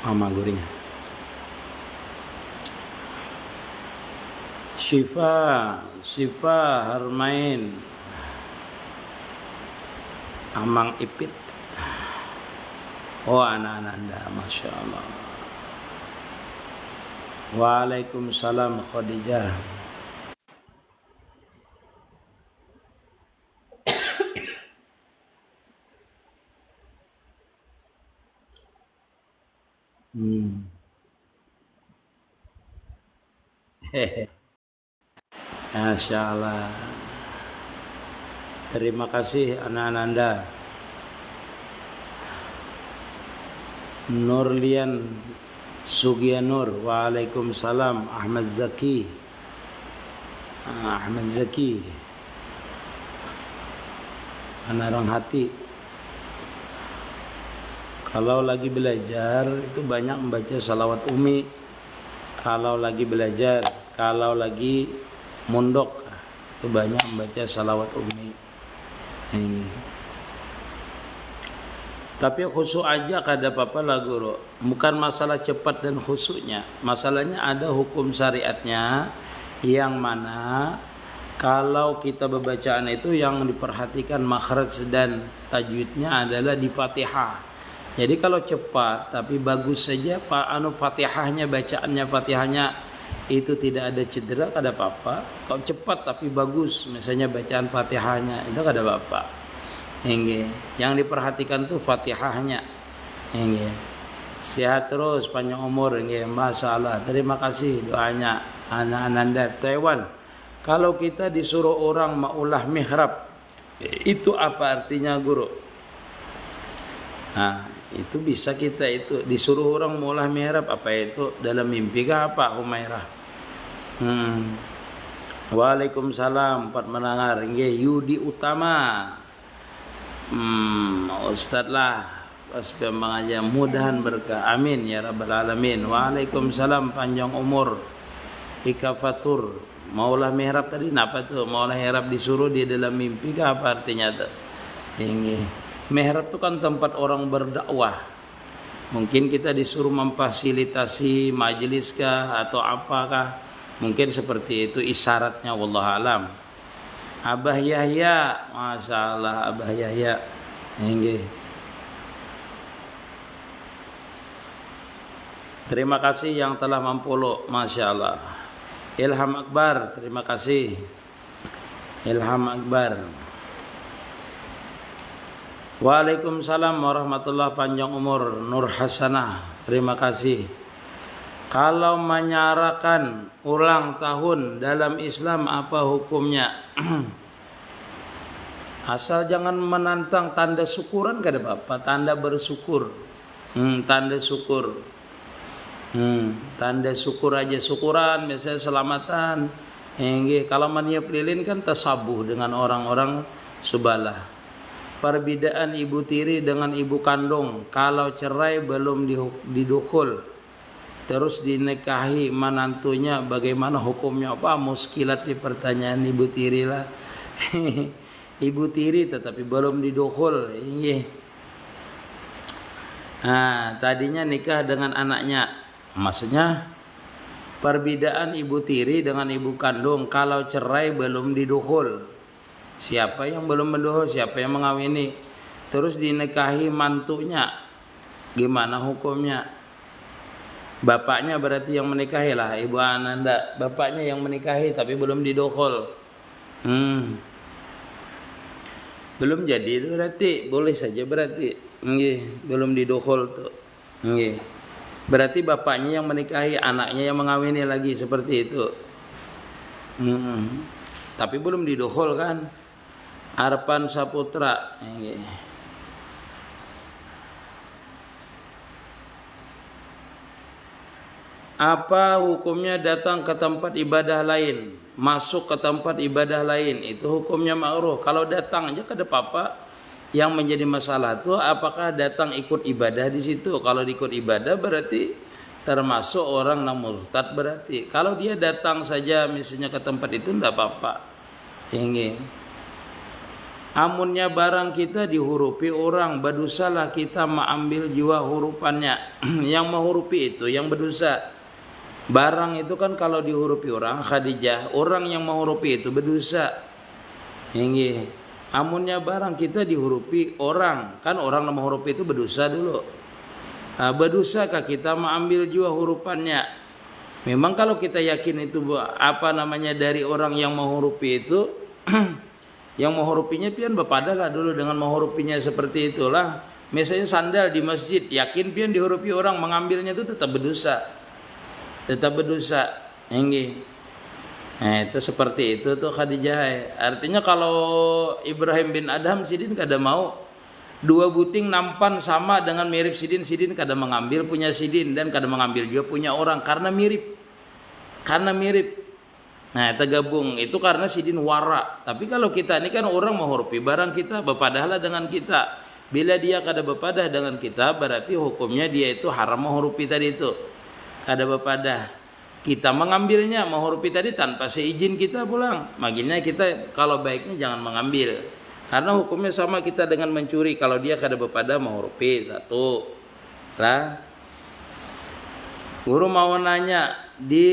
Mama guringnya. Syifa Harmain Amang Ipit. Oh, anak-anak Anda, Masya Allah. Waalaikumsalam Khadijah. Masya Allah. Terima kasih anak-anak Anda. Nurlian Sugianur, waalaikumsalam. Ahmad Zaki, anak orang hati. Kalau lagi belajar itu banyak membaca salawat umi. Kalau lagi belajar, kalau lagi mondok itu banyak membaca salawat umi. Ini. Tapi khusyuk aja kada apa-apa lah guru. Bukan masalah cepat dan khusyuknya. Masalahnya ada hukum syariatnya yang mana kalau kita bacaan itu yang diperhatikan makhraj dan tajwidnya adalah di Fatihah. Jadi kalau cepat tapi bagus saja Fatihahnya, bacaannya Fatihahnya itu tidak ada cedera, kada apa-apa. Kalau cepat tapi bagus misalnya bacaan Fatihahnya itu kada apa-apa. Yang diperhatikan tuh Fatihahnya. Sehat terus, panjang umur. Masya Allah. Terima kasih doanya anak-anak Anda. Taiwan, kalau kita disuruh orang maulah mihrab, itu apa artinya guru? Nah, itu bisa kita itu disuruh orang maulah mihrab, apa itu dalam mimpi kah apa Humairah? Waalaikumsalam Pak Menangar. Yudi Utama. Ustaz lah pas pengajian mudahan berkah, amin ya rabbal alamin. Waalaikumsalam panjang umur. Ika Fatur, maulah mihrab tadi kenapa tuh? Maulah mihrab disuruh di dalam mimpi kah apa artinya tuh? Ini mihrab itu kan tempat orang berdakwah. Mungkin kita disuruh memfasilitasi majelis kah atau apakah? Mungkin seperti itu isyaratnya, wallahu alam. Abah Yahya, Masya Allah, Abah Yahya. Terima kasih yang telah memfollow, Masya Allah. Ilham Akbar, terima kasih. Ilham Akbar. Waalaikumsalam warahmatullahi panjang umur. Nur Hasanah, terima kasih. Kalau menyarakan ulang tahun dalam Islam apa hukumnya? Asal jangan menantang tanda syukuran kada apa-apa, tanda bersyukur. Tanda syukur. Tanda syukur aja, syukuran biasanya selamatan. Kalau maniap lilin kan tasabuh dengan orang-orang sebalah. Perbedaan ibu tiri dengan ibu kandung, kalau cerai belum didukul terus dinikahi menantunya, bagaimana hukumnya? Apa muskilat di pertanyaan ibu tiri lah. Ibu tiri tetapi belum didukul. Nah, tadinya nikah dengan anaknya. Maksudnya perbedaan ibu tiri dengan ibu kandung kalau cerai belum didukul. Siapa yang belum mendukul? Siapa yang mengawini? Terus dinikahi mantunya. Gimana hukumnya? Bapaknya berarti yang menikahi lah, Ibu Ananda. Bapaknya yang menikahi tapi belum didukul. Belum jadi itu berarti boleh saja berarti. Belum didukul tuh. Berarti bapaknya yang menikahi, anaknya yang mengawini lagi seperti itu. Tapi belum didukul kan? Arpan Saputra. Apa hukumnya datang ke tempat ibadah lain, masuk ke tempat ibadah lain? Itu hukumnya makruh. Kalau datang aja kada apa-apa. Yang menjadi masalah itu apakah datang ikut ibadah di situ? Kalau ikut ibadah berarti termasuk orang yang murtad berarti. Kalau dia datang saja misalnya ke tempat itu tidak apa-apa. Amunnya barang kita dihurupi orang, berdosalah kita mengambil jua hurupannya. Yang menghurupi itu yang berdosa. Barang itu kan kalau dihurupi orang, Khadijah, orang yang menghurupi itu berdosa. Ini amunnya barang kita dihurupi orang, kan orang yang menghurupi itu berdosa dulu. Berdosakah kita mengambil jua hurupannya? Memang kalau kita yakin itu apa namanya dari orang yang menghurupi itu yang menghurupinya pian berpadalah dulu dengan menghurupinya seperti itulah. Misalnya sandal di masjid, yakin pian dihurupi orang, mengambilnya itu tetap berdosa. Tetap berdosa. Ini. Nah, itu seperti itu tuh Khadijah. Artinya kalau Ibrahim bin Adham sidin kada mau dua buting nampan sama dengan mirip sidin, sidin kada mengambil punya sidin dan kada mengambil juga punya orang karena mirip. Karena mirip. Nah, tergabung itu karena sidin wara. Tapi kalau kita ini kan orang menghurupi barang kita, berpadahlah dengan kita. Bila dia kada berpadah dengan kita, berarti hukumnya dia itu haram menghurupi tadi itu. Kada berpadah. Kita mengambilnya, menghurupi tadi tanpa seizin kita pulang. Makanya kita kalau baiknya jangan mengambil. Karena hukumnya sama kita dengan mencuri. Kalau dia kada berpadah menghurupi satu. Lah. Guru mau nanya, di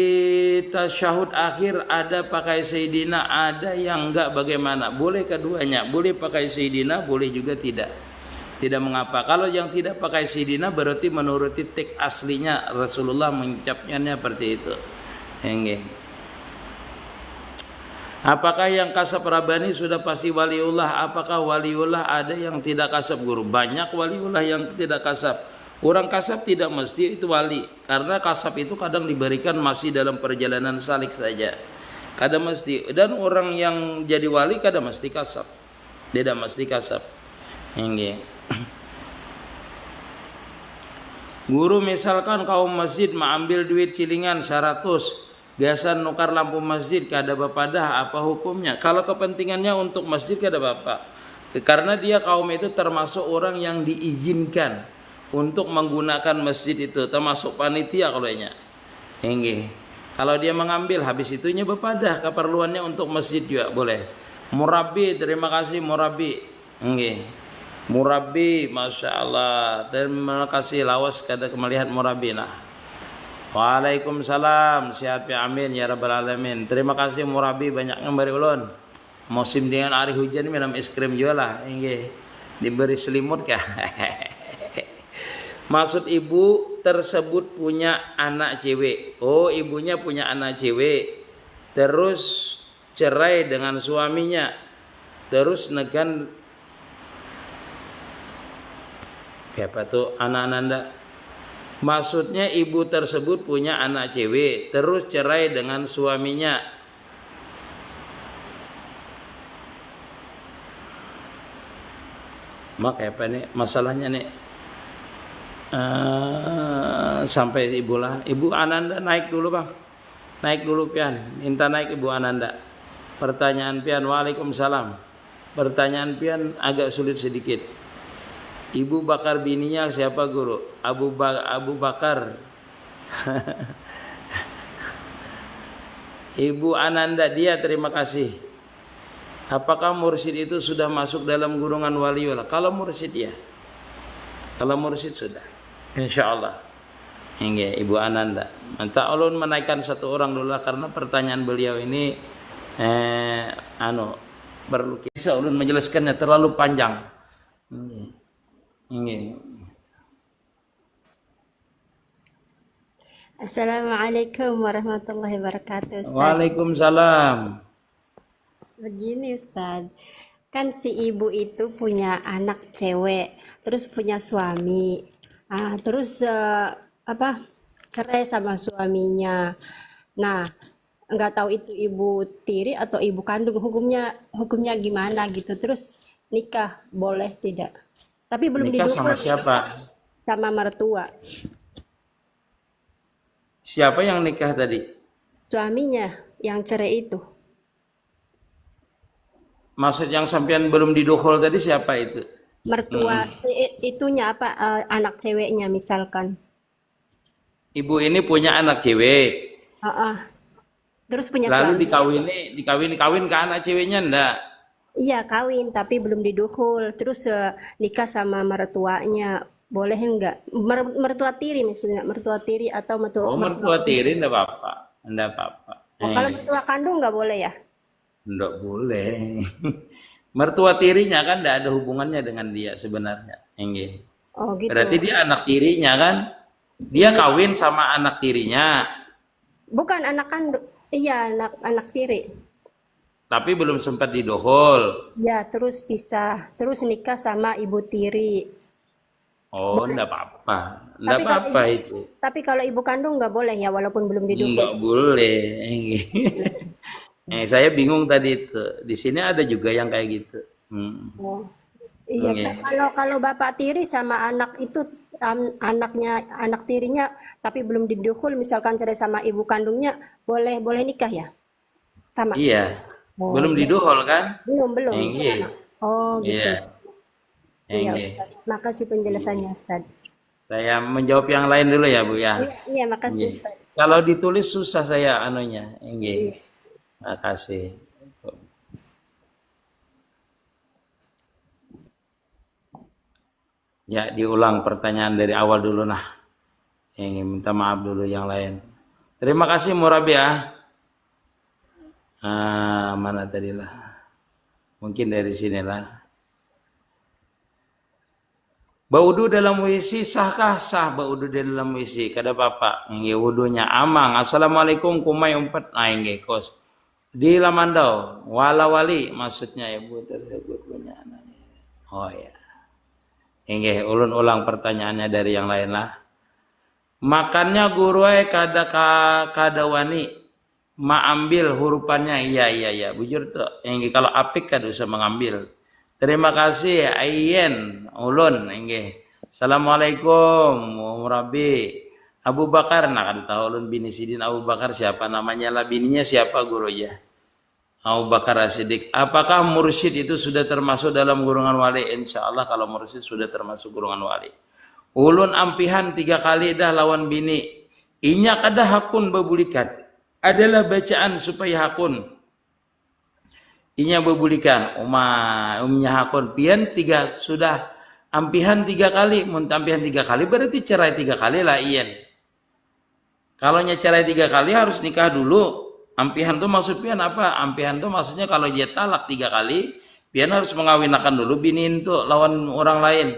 tasyahud akhir ada pakai Sayyidina, ada yang enggak, bagaimana? Boleh keduanya, boleh pakai Sayyidina, boleh juga tidak. Tidak mengapa. Kalau yang tidak pakai Sayyidina berarti menuruti teks aslinya Rasulullah mengucapnya seperti itu. Enggak. Apakah yang kasab rabani sudah pasti waliullah? Apakah waliullah ada yang tidak kasab, guru? Banyak waliullah yang tidak kasab. Orang kasab tidak mesti itu wali, karena kasab itu kadang diberikan masih dalam perjalanan salik saja. Kadang mesti, dan orang yang jadi wali kadang mesti kasab. Tidak mesti kasab. Ini. Guru, misalkan kaum masjid mengambil duit cilingan 100, biasa nukar lampu masjid kada bapadah, apa hukumnya? Kalau kepentingannya untuk masjid kada apa. Karena dia kaum itu termasuk orang yang diizinkan untuk menggunakan masjid itu, termasuk panitia kalaunya. Enggih. Kalau dia mengambil habis itunya berpadah keperluannya untuk masjid juga boleh. Murabi, terima kasih Murabi. Enggih. Murabi, masya Allah. Terima kasih lawas kada melihat Murabi nah. Waalaikumsalam. Sehat ya, amin ya rabbal alamin. Terima kasih Murabi, banyak ngembari ulun. Musim dengan hari hujan minum es krim juga lah. Enggih. Diberi selimut kah? Maksud ibu tersebut punya anak cewek. Oh, ibunya punya anak cewek. Terus cerai dengan suaminya. Terus negan kayak apa tuh anak anda? Maksudnya ibu tersebut punya anak cewek. Terus cerai dengan suaminya. Maka apa nih masalahnya nih? Sampai Ibu Ananda naik dulu bang, naik dulu pian, minta naik Ibu Ananda. Pertanyaan pian, waalaikumsalam. Pertanyaan pian agak sulit sedikit. Ibu bakar bininya siapa guru? Abu Bakar. Ibu Ananda, dia terima kasih. Apakah mursyid itu sudah masuk dalam golongan waliullah? Kalau mursyid ya, kalau mursyid sudah. Insyaallah. Hingga Ibu Ananda. Minta ulun menaikkan satu orang dulu karena pertanyaan beliau ini perlu kisah ulun menjelaskannya terlalu panjang. Ini. Assalamualaikum warahmatullahi wabarakatuh, Ustaz. Waalaikumsalam. Begini Ustaz, kan si ibu itu punya anak cewek, terus punya suami. Terus cerai sama suaminya. Nah, nggak tahu itu ibu tiri atau ibu kandung, hukumnya gimana gitu. Terus nikah boleh tidak? Tapi belum Nikah didukung sama siapa? sama mertua. Siapa yang nikah tadi? Suaminya yang cerai itu. Maksud yang sampean belum didukhul tadi siapa itu? Mertua itunya anak ceweknya misalkan. Ibu ini punya anak cewek. Terus punya Lalu suami. dikawin ke anak ceweknya enggak? Iya kawin tapi belum diduhul, terus nikah sama mertuanya, boleh enggak? Mertua tiri maksudnya, mertua tiri atau Oh, mertua mertua kandung. tiri enggak apa-apa. Enggak apa-apa. Oh, kalau mertua kandung nggak boleh ya? Enggak boleh. Mertua tirinya kan enggak ada hubungannya dengan dia sebenarnya. Enggak. Oh gitu. Berarti dia anak tirinya kan? Dia Iya, kawin sama anak tirinya, bukan anak kandung, iya anak anak tiri. tapi belum sempat didohol. Ya, terus pisah, terus nikah sama ibu tiri. Oh, enggak apa-apa. Enggak Tapi kalau apa-apa ibu, itu. tapi kalau ibu kandung nggak boleh ya, walaupun belum diduhul. Enggak boleh. Enggak. Saya bingung tadi itu. Di sini ada juga yang kayak gitu. Oh, iya. Enggak. Kalau bapak tiri sama anak itu anaknya anak tirinya, tapi belum diduhul, misalkan cerai sama ibu kandungnya, boleh boleh nikah ya, sama. Iya. Oh, Belum iya. didohol kan? Belum belum. Enggak. Oh gitu. Iya. Iya Enggak. Ustaz. Makasih penjelasannya Ustaz. Saya menjawab yang lain dulu ya, Bu ya. Iya, iya makasih Enggak. Ustaz. Kalau ditulis susah saya anunya. Enggak. Iya. Makasih. Ya, diulang pertanyaan dari awal dulu nah. Ingin minta maaf dulu yang lain. Terima kasih Murabiah. Mana tadi lah? Mungkin dari sinilah. Baudu dalam WC sahkah? Sah baudu dalam WC. Kada bapak. Nge wudunya amang. Assalamualaikum kumai umpat. Nge kos. Di Lamandau. Wala wali. Maksudnya ibu tersebut punya anaknya. Oh ya. Nge ulun ulang pertanyaannya dari yang lain lah. Makannya guru kada wani ma ambil hurufannya iya bujur tuh yang kalau apik kada usah mengambil. Terima kasih Ayen ulun nggih. Assalamualaikum Murabi Abu Bakar nah kada tahu ulun bini Sidin Abu Bakar siapa namanya lah bininya siapa guru ya. Abu Bakar As-Siddiq. Apakah mursyid itu sudah termasuk dalam golongan wali? Insya Allah kalau mursyid sudah termasuk golongan wali. Ulun ampihan 3 kali dah lawan bini. Inya kada hakun bebulikan. Adalah bacaan supaya hakun. Inya bebulikan. Umnya hakun. Pian 3 sudah ampihan 3 kali. Mun ampihan 3 kali berarti cerai 3 kali lah iyan. Kalau cerai 3 kali harus nikah dulu. Ampihan tuh maksud pian apa? Ampihan tuh maksudnya kalau dia talak 3 kali, pian harus mengawinkan dulu bini itu lawan orang lain.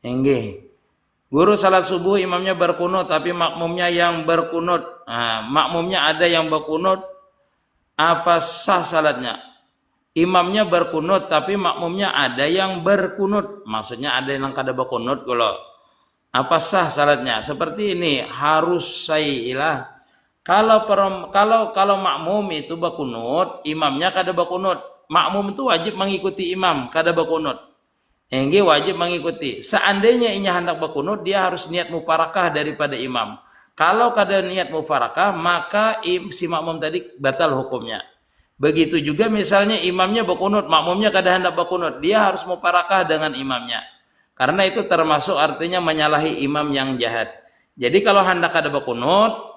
Enggih. Guru salat subuh imamnya berkunut tapi makmumnya yang berkunut. Nah, makmumnya ada yang berkunut. Apa sah salatnya? Imamnya berkunut tapi makmumnya ada yang berkunut. Maksudnya ada yang kada berkunut kalau apa sah salatnya? Seperti ini harus sailah. Kalau makmum itu berkunut, imamnya kada berkunut. Makmum itu wajib mengikuti imam, kada berkunut. Yang wajib mengikuti. Seandainya inya hendak berkunut, dia harus niat mufarakah daripada imam. Kalau kada niat mufarakah, maka si makmum tadi batal hukumnya. Begitu juga misalnya imamnya berkunut, makmumnya kada hendak berkunut, dia harus mufarakah dengan imamnya. Karena itu termasuk artinya menyalahi imam yang jahat. Jadi kalau hendak kada berkunut,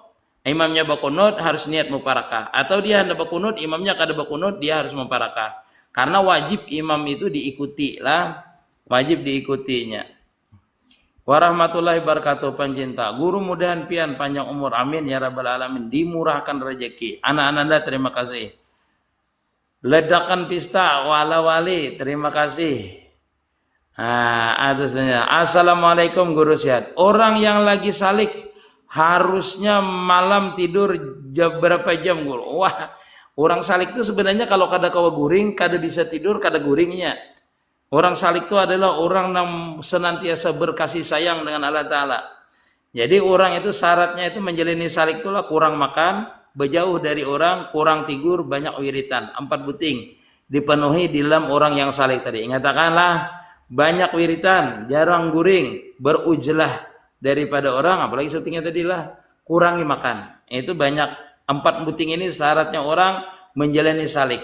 imamnya berkunut harus niat mufarakah. Atau dia hendak berkunut, imamnya kada berkunut, dia harus mufarakah. Karena wajib imam itu diikuti lah. Wajib diikutinya. Warahmatullahi wabarakatuh pencinta. Guru mudahan pian panjang umur amin ya rabbal alamin. Dimurahkan rezeki. Anak-anak anda terima kasih. Ledakan pista wala wali terima kasih. Atasnya. Assalamualaikum guru sehat. Orang yang lagi salik harusnya malam tidur berapa jam guru? Wah, orang salik itu sebenarnya kalau kada kawa guring, kada bisa tidur, kada guringnya. Orang salik itu adalah orang yang senantiasa berkasih sayang dengan Allah Ta'ala. Jadi orang itu syaratnya itu menjalani salik itulah kurang makan, berjauh dari orang, kurang tidur, banyak wiritan. 4 buting dipenuhi di dalam orang yang salik tadi. Ingatkanlah banyak wiritan, jarang guring, berujlah daripada orang, apalagi setingnya tadi lah, kurangi makan. Itu banyak 4 buting ini syaratnya orang menjalani salik.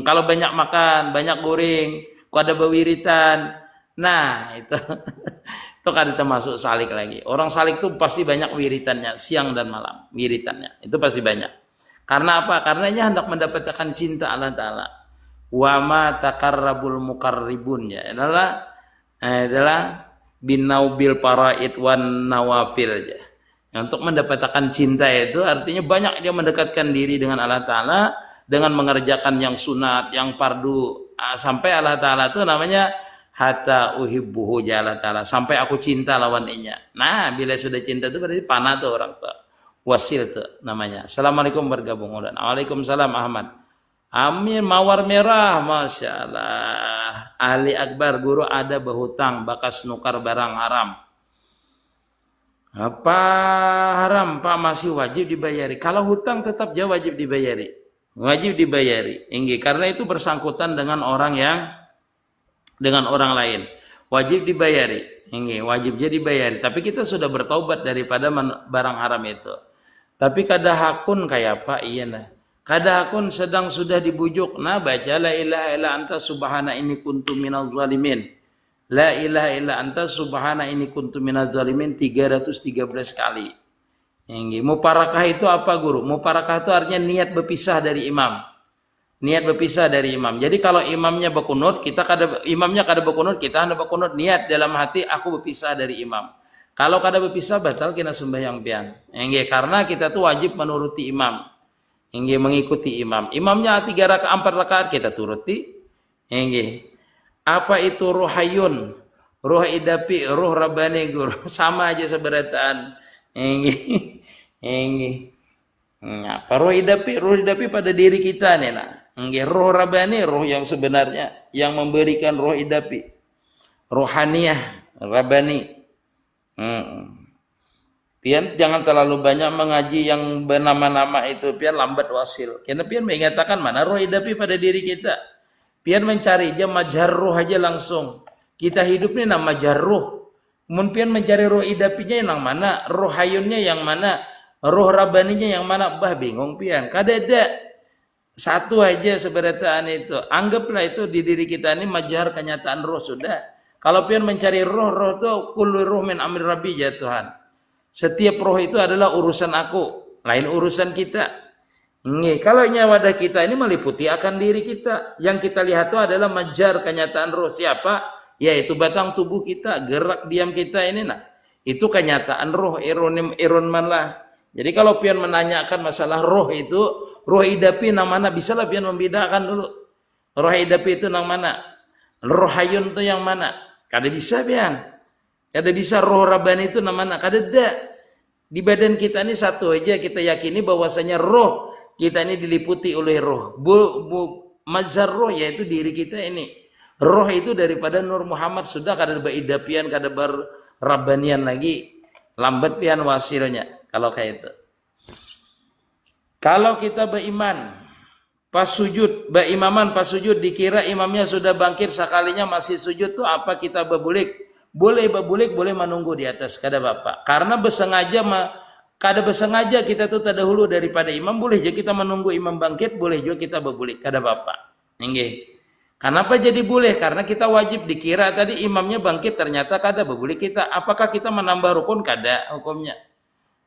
Kalau banyak makan, banyak guring, ada bewiritan, nah itu itu kan termasuk salik lagi. Orang salik itu pasti banyak wiritannya siang dan malam, wiritannya itu pasti banyak. Karena apa? Karena ia hendak mendapatkan cinta Allah Ta'ala. wa ma taqarrabul muqarribun ya adalah binaubil paraid wan nawafil ya. Untuk mendapatkan cinta itu artinya banyak dia mendekatkan diri dengan Allah Ta'ala dengan mengerjakan yang sunat, yang fardu, sampai Allah Ta'ala itu namanya hatta uhibbuhu ya Allah Ta'ala, sampai aku cinta lawan inya. Nah bila sudah cinta itu berarti panah tuh orang tuh, wasil tuh namanya. Assalamualaikum bergabung. Waalaikumsalam Ahmad. Amin. Mawar merah, Masya Allah. Ali Akbar, guru ada berhutang bakas nukar barang haram. Apa haram Pak, masih wajib dibayari? Kalau hutang tetap dia wajib dibayari. Wajib dibayari. Karena itu bersangkutan dengan orang lain. Wajib dibayari. Wajib jadi dibayari. Tapi kita sudah bertaubat daripada barang haram itu. Tapi kada hakun kayak apa? Iya nah. Kada hakun sedang sudah dibujuk. Nah baca la ilaha illa anta subhana inni kuntu minaz zalimin. La ilaha illa anta subhana inni kuntu minaz zalimin 313 kali. Muparakah itu apa guru? Muparakah itu artinya niat berpisah dari imam. Niat berpisah dari imam. Jadi kalau imamnya berkunut, imamnya kada berkunut, kita hendak berkunut, niat dalam hati aku berpisah dari imam. Kalau kada berpisah batal kena sembahyang pian. Karena kita tuh wajib menuruti imam. Mengikuti imam. Imamnya 3 rakaat 4 rakaat kita turuti. Apa itu rohayun? Roh idapi, roh rabani guru. Sama aja seberataan. Apa roh idapi pada diri kita nih nah. Roh rabani, roh yang sebenarnya yang memberikan roh idapi. Rohaniyah, rabani. Pian jangan terlalu banyak mengaji yang bernama-nama itu, pian lambat wasil. Karena pian mengatakan mana roh idapi pada diri kita. Pian mencari aja majhar roh aja langsung. Kita hidup ini nama majhar roh. Pian mencari roh idapinya yang mana, roh hayunnya yang mana, roh rabaninya yang mana, bingung pian. Kadada satu aja seberataan itu. Anggaplah itu di diri kita ini majhar kenyataan roh sudah. Kalau pian mencari roh itu kullu roh min amri rabbi ya Tuhan. Setiap roh itu adalah urusan aku, lain urusan kita. Kalau wadah kita ini meliputi akan diri kita. Yang kita lihat itu adalah majhar kenyataan roh. Siapa? Yaitu batang tubuh kita, gerak diam kita ini nah. Itu kenyataan roh, ironman lah. Jadi kalau pian menanyakan masalah roh itu, roh idapi nang mana? Bisalah pian membedakan dulu. Roh idapi itu nang mana? Roh hayun itu yang mana? Kada bisa pian. Kada bisa roh rabani itu nang mana? Kada ada. Di badan kita ini satu aja kita yakini bahwasanya roh kita ini diliputi oleh roh. Mazhar roh yaitu diri kita ini. Roh itu daripada Nur Muhammad sudah kada beridapian, kada berrabbanian lagi. Lambat pian wasilnya kalau kayak itu. Kalau kita beriman pas sujud, berimaman pas sujud dikira imamnya sudah bangkit sekalinya masih sujud tuh apa kita berbulik? Boleh berbulik, boleh menunggu di atas kada bapak. Karena kada bersengaja kita tuh terdahulu daripada imam, boleh je kita menunggu imam bangkit, boleh juga kita berbulik kada bapak. Kenapa jadi boleh? Karena kita wajib dikira tadi imamnya bangkit ternyata kada berbulik kita. Apakah kita menambah rukun? Kada hukumnya.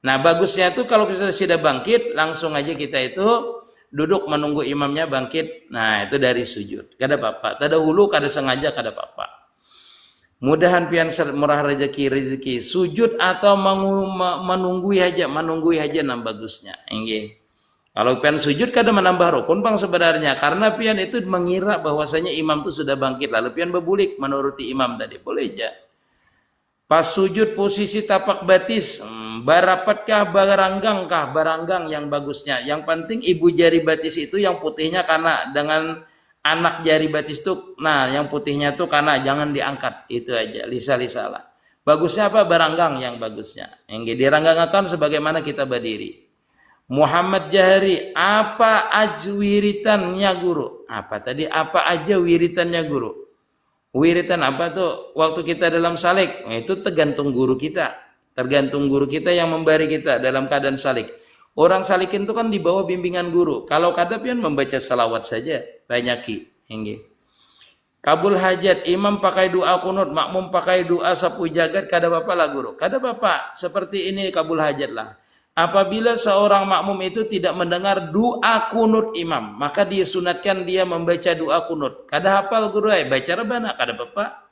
Nah bagusnya itu kalau kita sudah bangkit langsung aja kita itu duduk menunggu imamnya bangkit. Nah itu dari sujud. Kada bapak. Terdahulu kada sengaja kada bapak. Mudahan pian murah rezeki sujud atau menunggui aja nam bagusnya. Kalau pian sujud kada menambah rukun bang sebenarnya karena pian itu mengira bahwasanya imam itu sudah bangkit lalu pian berbulik menuruti imam tadi boleh aja. Pas sujud posisi tapak batis barapatkah baranggang yang bagusnya. Yang penting ibu jari batis itu yang putihnya karena dengan anak jari batis itu, nah yang putihnya tuh karena jangan diangkat, itu aja, lisa-lisa lah. Bagusnya apa? Baranggang yang bagusnya. Yang diranggangakan sebagaimana kita berdiri. Muhammad Jahari, apa aja wiritannya guru? Apa tadi? Apa aja wiritannya guru? Wiritan apa tuh? Waktu kita dalam salik, itu tergantung guru kita. Tergantung guru kita yang memberi kita dalam keadaan salik. Orang salikin itu kan di bawah bimbingan guru. Kalau kada pian membaca salawat saja, banyaki. Kabul hajat, imam pakai doa kunut, makmum pakai doa sapu jagat, kada bapak lah guru. Kada bapak, seperti ini kabul hajat lah. apabila seorang makmum itu tidak mendengar doa kunut imam, maka dia sunatkan dia membaca doa kunut. Kada hafal guru baca rebana kada apa.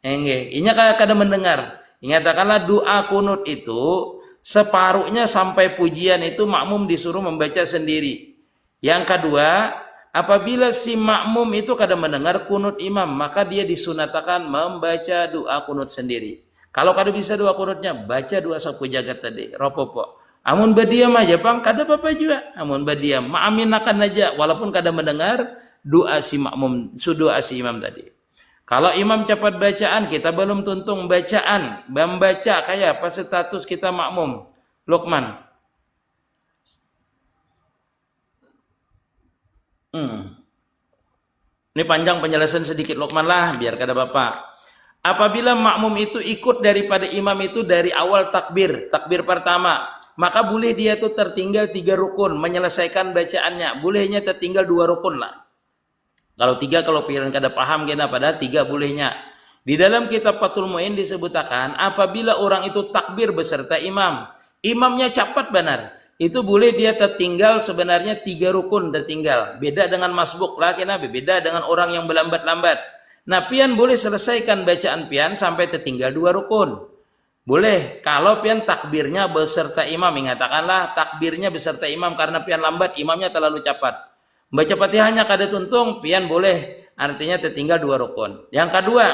Inya kada mendengar. Ingatakanlah doa kunut itu separuhnya sampai pujian itu makmum disuruh membaca sendiri. Yang kedua, apabila si makmum itu kadang mendengar kunut imam, maka dia disunatakan membaca doa kunut sendiri. Kalau kada bisa doa kunutnya, baca doa sapu jagat tadi, ropopo. Amun badiam aja pang, kada apa-apa juga. Amun badiam, maaminakan aja, walaupun kada mendengar doa si makmum, doa si imam tadi. Kalau imam cepat bacaan, kita belum tuntung bacaan, membaca kayak apa status kita makmum. Luqman. Ini panjang penjelasan sedikit Luqman lah, biar kada bapak. Apabila makmum itu ikut daripada imam itu dari awal takbir pertama, maka boleh dia tuh tertinggal 3 rukun, menyelesaikan bacaannya. Bolehnya tertinggal 2 rukun lah. Kalau 3, kalau pikiran kada paham kena pada 3 bolehnya. Di dalam kitab Fathul Mu'in disebutkan, apabila orang itu takbir beserta imam, imamnya cepat benar. Itu boleh dia tertinggal sebenarnya 3 rukun tertinggal. Beda dengan masbuk lah kenapa? Beda dengan orang yang berlambat-lambat. Nah pian boleh selesaikan bacaan pian sampai tertinggal 2 rukun. Boleh kalau pian takbirnya beserta imam. Ingatakanlah takbirnya beserta imam karena pian lambat, imamnya terlalu cepat. Baca Fatihahnya kada tuntung, pian boleh artinya tertinggal 2 rukun. Yang kedua,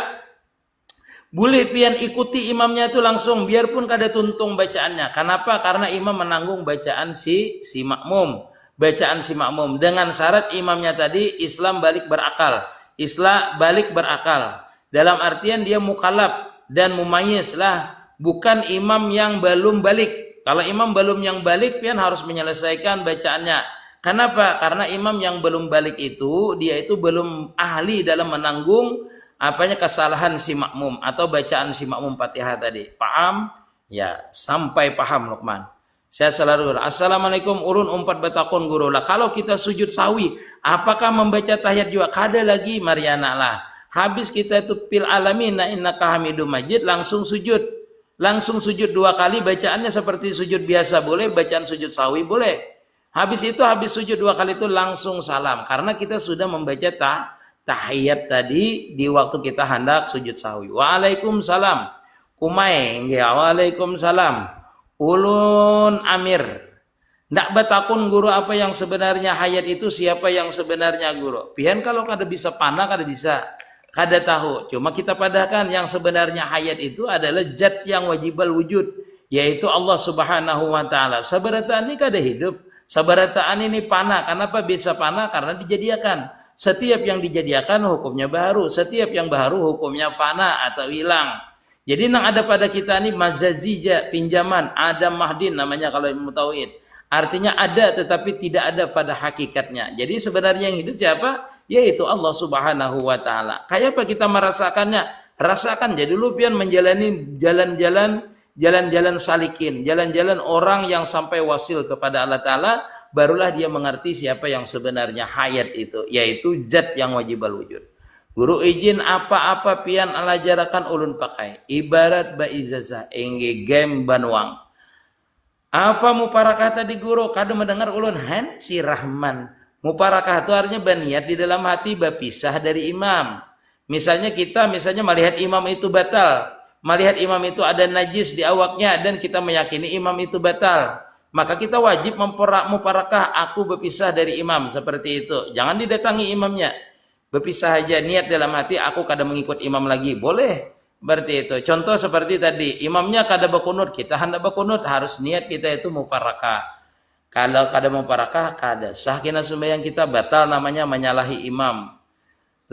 boleh pian ikuti imamnya itu langsung biarpun kada tuntung bacaannya. Kenapa? Karena imam menanggung bacaan si makmum. Bacaan si makmum dengan syarat imamnya tadi Islam balik berakal. Islam balik berakal. Dalam artian dia mukallaf dan mumayyiz lah, bukan imam yang belum balik. Kalau imam belum yang balik pian harus menyelesaikan bacaannya. Kenapa? Karena imam yang belum balik itu dia itu belum ahli dalam menanggung kesalahan si makmum atau bacaan si makmum Fatihah tadi. Paham? Ya, sampai paham Luqman. Saya selalu Assalamualaikum ulun 4 batakun guru lah. Kalau kita sujud sawi, apakah membaca tahiyat juga? Kada lagi Mariana lah. Habis kita itu fil alamin innaka hamidum majid langsung sujud. Langsung sujud 2 kali, bacaannya seperti sujud biasa boleh, bacaan sujud sawi boleh. Habis sujud 2 kali itu langsung salam karena kita sudah membaca tahiyat tadi di waktu kita hendak sujud sahwi. Waalaikumsalam. Kumai, waalaikumsalam. Ulun Amir. Ndak batakun guru apa yang sebenarnya hayat itu, siapa yang sebenarnya guru. Pian kalau kada bisa panah, kada bisa. Kada tahu. Cuma kita padahkan yang sebenarnya hayat itu adalah zat yang wajibal wujud. Yaitu Allah subhanahu wa ta'ala. Sabarataan ini kada hidup. Sabarataan ini panah. Kenapa bisa panah? Karena dijadiakan. Setiap yang dijadikan hukumnya baru. Setiap yang baru hukumnya fana atau hilang. Jadi yang ada pada kita ini majazija, pinjaman, adam mahdin namanya kalau ilmu tauhid. Artinya ada tetapi tidak ada pada hakikatnya. Jadi sebenarnya yang hidup siapa? Yaitu Allah subhanahu wa ta'ala. Kayak apa kita merasakannya? Rasakan. Jadi lu pian menjalani jalan-jalan salikin. Jalan-jalan orang yang sampai wasil kepada Allah ta'ala. Barulah dia mengerti siapa yang sebenarnya hayat itu, yaitu zat yang wajibal wujud. Guru izin apa-apa pian alajarakan ulun pakai ibarat baizazah engge game banwang. Apa muparakah tadi guru? Kada mendengar ulun si Rahman. Muparakah itu artinya berniat di dalam hati berpisah dari imam. Misalnya kita melihat imam itu batal, melihat imam itu ada najis di awaknya dan kita meyakini imam itu batal. Maka kita wajib muparakah aku berpisah dari imam seperti itu. Jangan didatangi imamnya. Berpisah aja niat dalam hati aku kada mengikut imam lagi. Boleh. Berarti itu. Contoh seperti tadi. Imamnya kada berkunut. Kita hendak berkunut. Harus niat kita itu muparakah. Kalau kada muparakah kada sah kena sembahyang kita batal namanya menyalahi imam.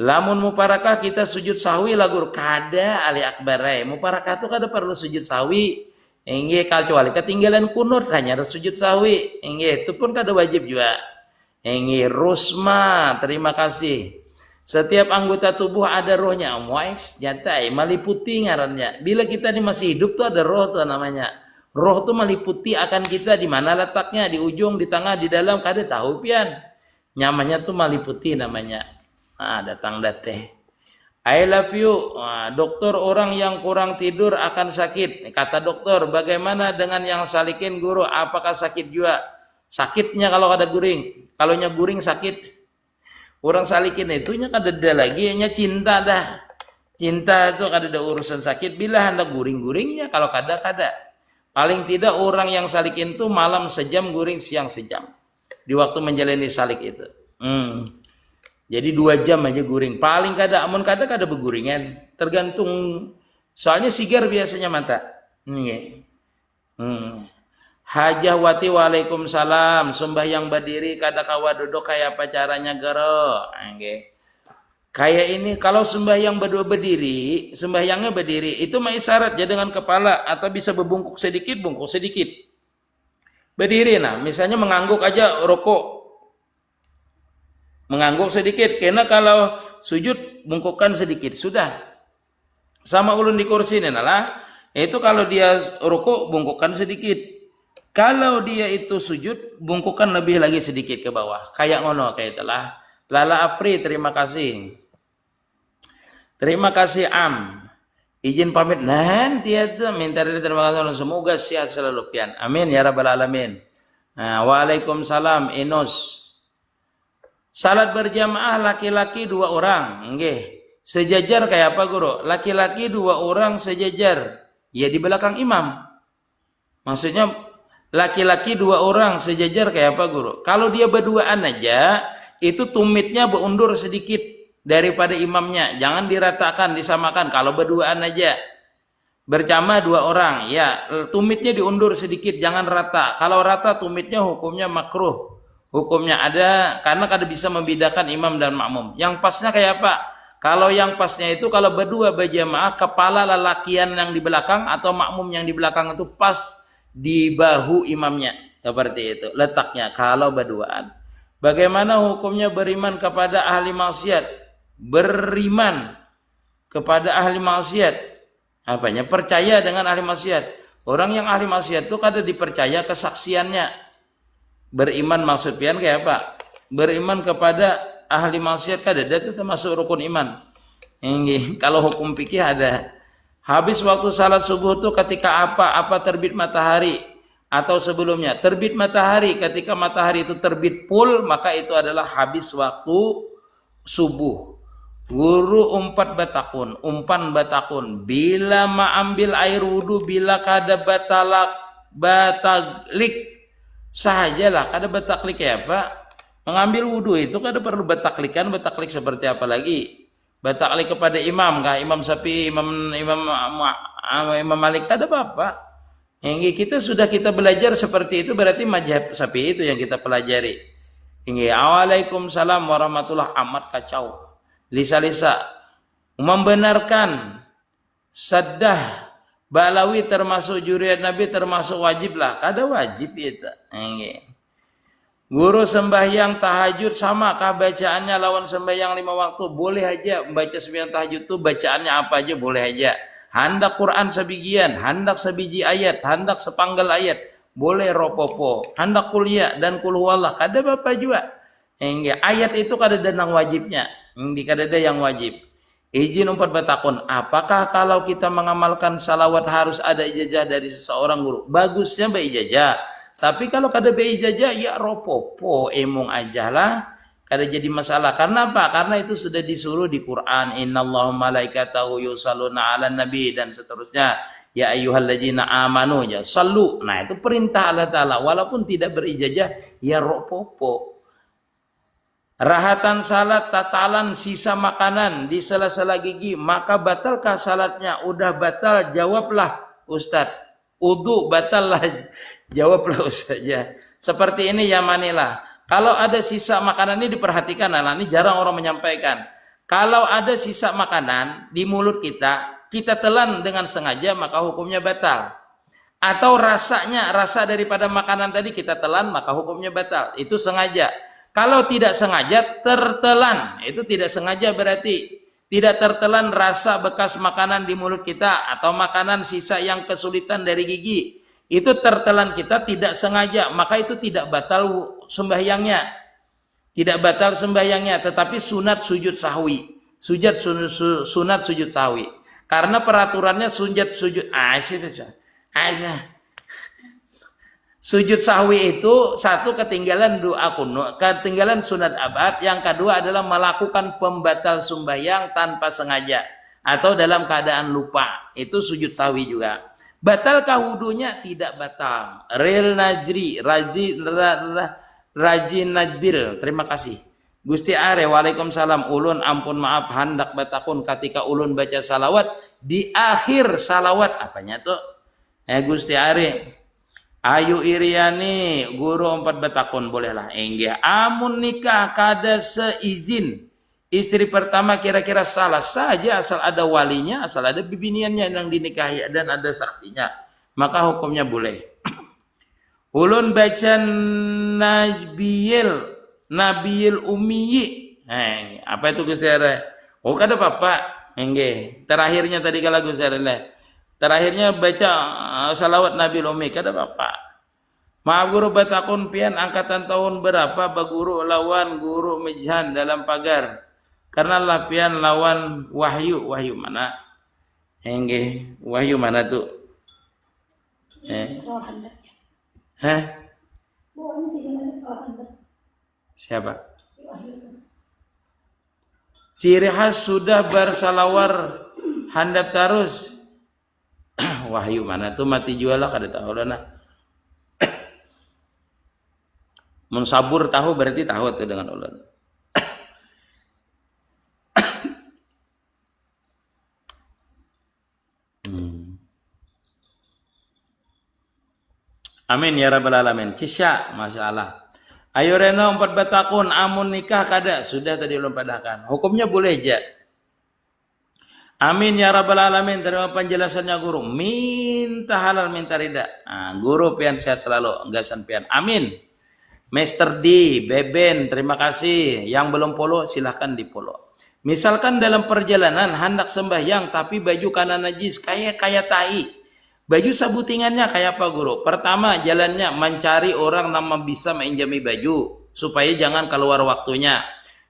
Lamun muparakah kita sujud sahwi lagur kada ali akbarai. Muparakah itu kada perlu sujud sahwi. Enggak kecuali ketinggalan kunut hanya harus sujud sahwi. Enggak itu pun kada wajib juga. Enggak rusma terima kasih. Setiap anggota tubuh ada rohnya. Muais nyatai meliputi ngarannya. Bila kita ini masih hidup tuh ada roh tuh namanya. Roh tuh meliputi akan kita di mana letaknya, di ujung, di tengah, di dalam kada tahu pian. Nyamannya tuh meliputi namanya. Datang dateh. I love you. Nah, dokter, orang yang kurang tidur akan sakit. Kata dokter, bagaimana dengan yang salikin guru? Apakah sakit juga? Sakitnya kalau ada guring. Kalau guring sakit. Orang salikin itunya kada ada lagi, nya cinta dah. Cinta itu kada ada urusan sakit. Bila hendak guring-guringnya, kalau kada. Paling tidak orang yang salikin itu malam sejam, guring siang sejam. Di waktu menjalani salik itu. Jadi 2 jam aja guring. Paling kada, amun kada beguringan. Tergantung. Soalnya sigar biasanya mata. Hajah wati waalaikumsalam. Sembahyang berdiri kada kawa duduk kayak apa caranya gero. Kayak ini kalau sembahyang berdiri, sembahyangnya berdiri itu mah isyarat ya dengan kepala atau bisa berbungkuk sedikit, bungkuk sedikit. Berdiri nah, misalnya mengangguk aja rokok. Mengangguk sedikit, karena kalau sujud bungkukkan sedikit, sudah. Sama ulun di kursi ini lah. Itu kalau dia rukuk bungkukkan sedikit. Kalau dia itu sujud bungkukkan lebih lagi sedikit ke bawah. Kayak ngono kayak itulah. Lala Afri, terima kasih. Terima kasih Am. Izin pamit. Nah, tiada minta terima kasih. Semoga sehat selalu pian. Amin ya rabbal alamin. Nah, waalaikumsalam Enos. Salat berjamaah laki-laki 2 orang. Sejajar kayak apa guru? Laki-laki 2 orang sejajar. Ya di belakang imam. Maksudnya laki-laki 2 orang sejajar kayak apa guru? Kalau dia berduaan aja, itu tumitnya berundur sedikit daripada imamnya. Jangan diratakan, disamakan. Kalau berduaan aja. Berjamaah 2 orang. Ya, tumitnya diundur sedikit, jangan rata. Kalau rata tumitnya hukumnya makruh. Hukumnya ada karena kada bisa membedakan imam dan makmum. Yang pasnya kayak apa? Kalau yang pasnya itu kalau berdua berjamaah, kepala lelakian yang di belakang atau makmum yang di belakang itu pas di bahu imamnya. Seperti itu letaknya kalau berduaan. Bagaimana hukumnya beriman kepada ahli maksiat? Beriman kepada ahli maksiat. Apanya? Percaya dengan ahli maksiat. Orang yang ahli maksiat itu kada dipercaya kesaksiannya. Beriman maksud pian kayak apa? Beriman kepada ahli maksiat kada, itu termasuk rukun iman. Ini kalau hukum fikih ada. Habis waktu salat subuh itu ketika apa terbit matahari atau sebelumnya. Terbit matahari, ketika matahari itu terbit full, maka itu adalah habis waktu subuh. Guru umpan batakun. Bila ambil air wudu, bila kada batalik sahajalah, kada bataklik ya apa? Mengambil wudhu itu kada perlu bataklikan, bataklik seperti apa lagi? Bataklik kepada imam, kah? Imam Syafi'i, Imam Malik, kada apa-apa. Yang kita belajar seperti itu berarti mazhab Syafi'i itu yang kita pelajari. Waalaikumsalam warahmatullahi amat kacau. Lisa-lisa membenarkan saddah Balawi termasuk juriat Nabi termasuk wajib lah. Ada wajib itu. Guru sembahyang tahajud samakah bacaannya lawan sembahyang 5 waktu? Boleh aja membaca sembahyang tahajud itu bacaannya apa aja boleh aja. Hendak Quran sebijian, hendak sebiji ayat, hendak sepanggal ayat, boleh ropopo. Hendak kuliah dan kul huwallah, kada apa juga. Ayat itu kada ada yang wajibnya. Kada ada yang wajib. Izin umpat batakun, apakah kalau kita mengamalkan salawat harus ada ijazah dari seseorang guru? Bagusnya berijazah. Tapi kalau kada berijazah ya ropopo emong aja lah. Kada jadi masalah. Karena apa? Karena itu sudah disuruh di Quran. Innallaha malaikatahu yusalluna 'alan nabi dan seterusnya. Ya ayyuhalladzina amanu ya sallu. Nah, itu perintah Allah Taala walaupun tidak berijazah ya ropopo. Rahatan salat tatalan sisa makanan di sela-sela gigi, maka batalkah salatnya? Udah batal, jawablah Ustadz. Udu batal lah, jawablah Ustadz ya. Seperti ini ya manilah. Kalau ada sisa makanan ini diperhatikan, ini jarang orang menyampaikan. Kalau ada sisa makanan di mulut kita telan dengan sengaja, maka hukumnya batal. Atau rasa daripada makanan tadi kita telan, maka hukumnya batal. Itu sengaja. Kalau tidak sengaja tertelan, itu tidak sengaja berarti tidak tertelan rasa bekas makanan di mulut kita atau makanan sisa yang kesulitan dari gigi. Itu tertelan kita tidak sengaja, maka itu tidak batal sembahyangnya. Tidak batal sembahyangnya, tetapi sunat sujud sahwi. sunat sujud sahwi. Karena peraturannya sujud sujud sahwi itu satu ketinggalan doa kuno, ketinggalan sunat abad, yang kedua adalah melakukan pembatal sembahyang tanpa sengaja atau dalam keadaan lupa. Itu sujud sahwi juga. Batalkah wudunya? Tidak batal. Ril Najri Rajin Najbil, terima kasih. Gusti Are, waalaikumsalam. Ulun ampun maaf hendak batakun ketika ulun baca salawat di akhir salawat. Apanya tuh? Gusti Are, ayu iriani guru 4 batakun bolehlah. Enggih. Amun nikah kada seizin istri pertama kira-kira salah saja, asal ada walinya, asal ada bibiniannya yang dinikahi dan ada saksinya, maka hukumnya boleh. Ulun baca Nabiyil Ummiyi. Apa itu Gusti Are? Oh, kada apa-apa. Nggih. Terakhirnya tadi kalau Gusti Are. Terakhirnya baca salawat Nabil Ummi, kada apa-apa. Maaf guru batakun pian angkatan tahun berapa baguru lawan guru Mijhan dalam pagar? Karena lah pian lawan Wahyu. Wahyu mana? Nggih. Wahyu mana tuh? Siapa? Ciri khas sudah bersalawar handap terus. Wahyu mana tuh? Mati jualah kada tahu lah nah. Mun sabur tahu berarti tahu tuh dengan ulun. Amin ya rabbal alamin. Cisya, masya Allah. Ayo reno 4 batakun amun nikah kada, sudah tadi ulun padahkan. Hukumnya boleh aja. Amin ya rabbal alamin. Terima penjelasannya guru. Minta halal minta rida. Guru pian sehat selalu. Enggasan pian. Amin. Mr. D, Beben, terima kasih. Yang belum follow silahkan di follow. Misalkan dalam perjalanan hendak sembahyang tapi baju kanan najis kayak tai. Baju sabutingannya kayak apa guru? Pertama, jalannya mencari orang nama bisa menjami baju supaya jangan keluar waktunya.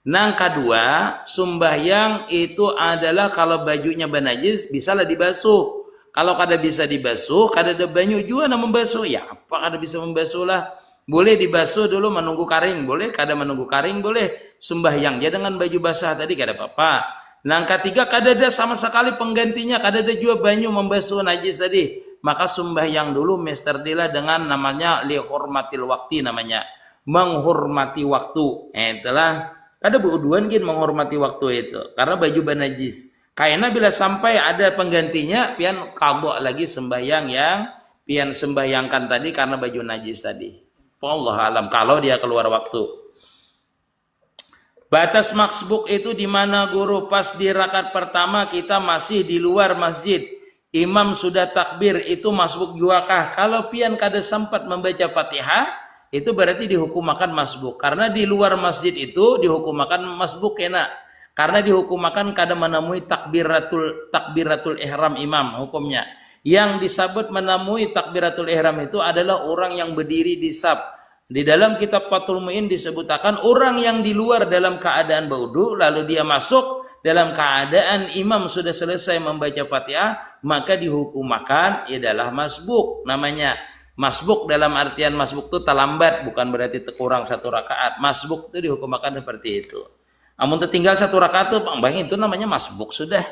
Nang kedua, sembahyang itu adalah kalau bajunya banajis bisalah dibasuh. Kalau kada bisa dibasuh, kada ada banyu juga nak membasuh. Ya apa kada bisa membasuh lah? Boleh dibasuh dulu menunggu kering, boleh. Kada menunggu kering boleh. Sembahyang ya dengan baju basah tadi kada apa-apa. Nang ketiga, kada ada sama sekali penggantinya, kada ada juga banyu membasuh najis tadi. Maka sembahyang dulu Mr. Dila dengan namanya lihormatil waktu namanya. Menghormati waktu. Itulah. Kada beuduan gin menghormati waktu itu. Karena baju banajis. Kayaknya bila sampai ada penggantinya, pian kagok lagi sembahyang yang pian sembahyangkan tadi karena baju najis tadi. Allah alam kalau dia keluar waktu. Batas masbuk itu di mana guru? Pas di rakaat pertama kita masih di luar masjid. Imam sudah takbir, itu masbuk juakah? Kalau pian kada sempat membaca Fatihah, itu berarti dihukum makan masbuk. Karena di luar masjid itu dihukum makan masbuk kena. Karena dihukum makan kada menemui takbiratul ihram imam hukumnya. Yang disebut menemui takbiratul ihram itu adalah orang yang berdiri di saf. Di dalam kitab Fathul Mu'in disebutkan orang yang di luar dalam keadaan berwudu lalu dia masuk dalam keadaan imam sudah selesai membaca Fatihah, maka dihukum makan adalah masbuk namanya. Masbuk dalam artian masbuk itu terlambat, bukan berarti kurang 1 rakaat. Masbuk itu dihukum makan seperti itu. Namun tertinggal 1 rakaat itu namanya masbuk sudah.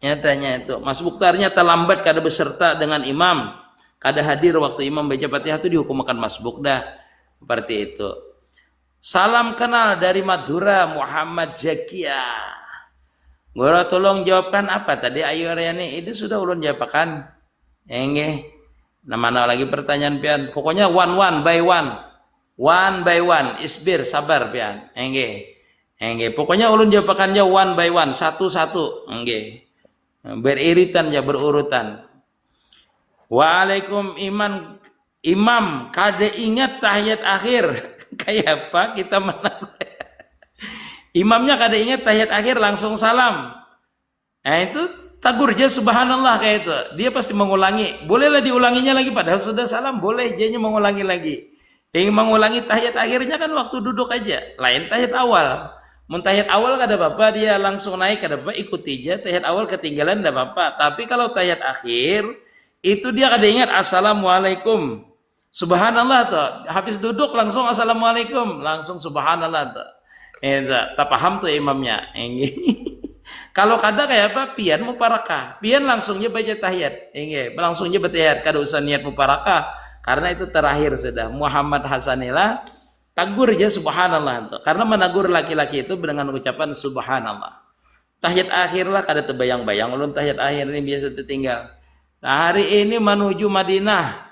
Nyatanya itu masbuk tarnya terlambat kada beserta dengan imam, kada hadir waktu imam baca Fatihah itu dihukum makan masbuk dah. Seperti itu. Salam kenal dari Madura, Muhammad Zakia. Guru tolong jawabkan apa tadi ayo Riani? Itu sudah ulun jawabkan. Nggih. Mana lagi pertanyaan pian? Pokoknya one by one. Isbir sabar pian. Nggih. Pokoknya ulun jawabkannya one by one, satu-satu. Nggih. Beriritan ya berurutan. Waalaikum Imam, kada ingat tahiyat akhir. Kayak apa kita menang? Imamnya kada ingat tahiyat akhir langsung salam. Nah itu tagurja subhanallah kayak itu. Dia pasti mengulangi. Bolehlah diulanginya lagi padahal sudah salam. Boleh dia mengulangi lagi. Yang mengulangi tahiyat akhirnya kan waktu duduk aja. Lain tahiyat awal. Mun tahiyat awal kada apa-apa, dia langsung naik kada apa-apa, ikuti aja. Tahiyat awal ketinggalan kada apa-apa. Tapi kalau tahiyat akhir itu dia kada ingat assalamualaikum. Subhanallah tuh. Habis duduk langsung assalamualaikum, langsung subhanallah tuh. Tak paham tuh imamnya. Kalau kada kayak apa, pian muparakah. Pian langsungnya baca tahiyat. Langsungnya bertahiyat, kada usah niat muparakah. Karena itu terakhir sudah. Muhammad Hasanillah tagur aja subhanallah tuh. Karena menagur laki-laki itu dengan ucapan subhanallah. Tahiyat akhir lah kada terbayang-bayang ulun tahiyat akhir ini biasa tertinggal. Nah, hari ini menuju Madinah.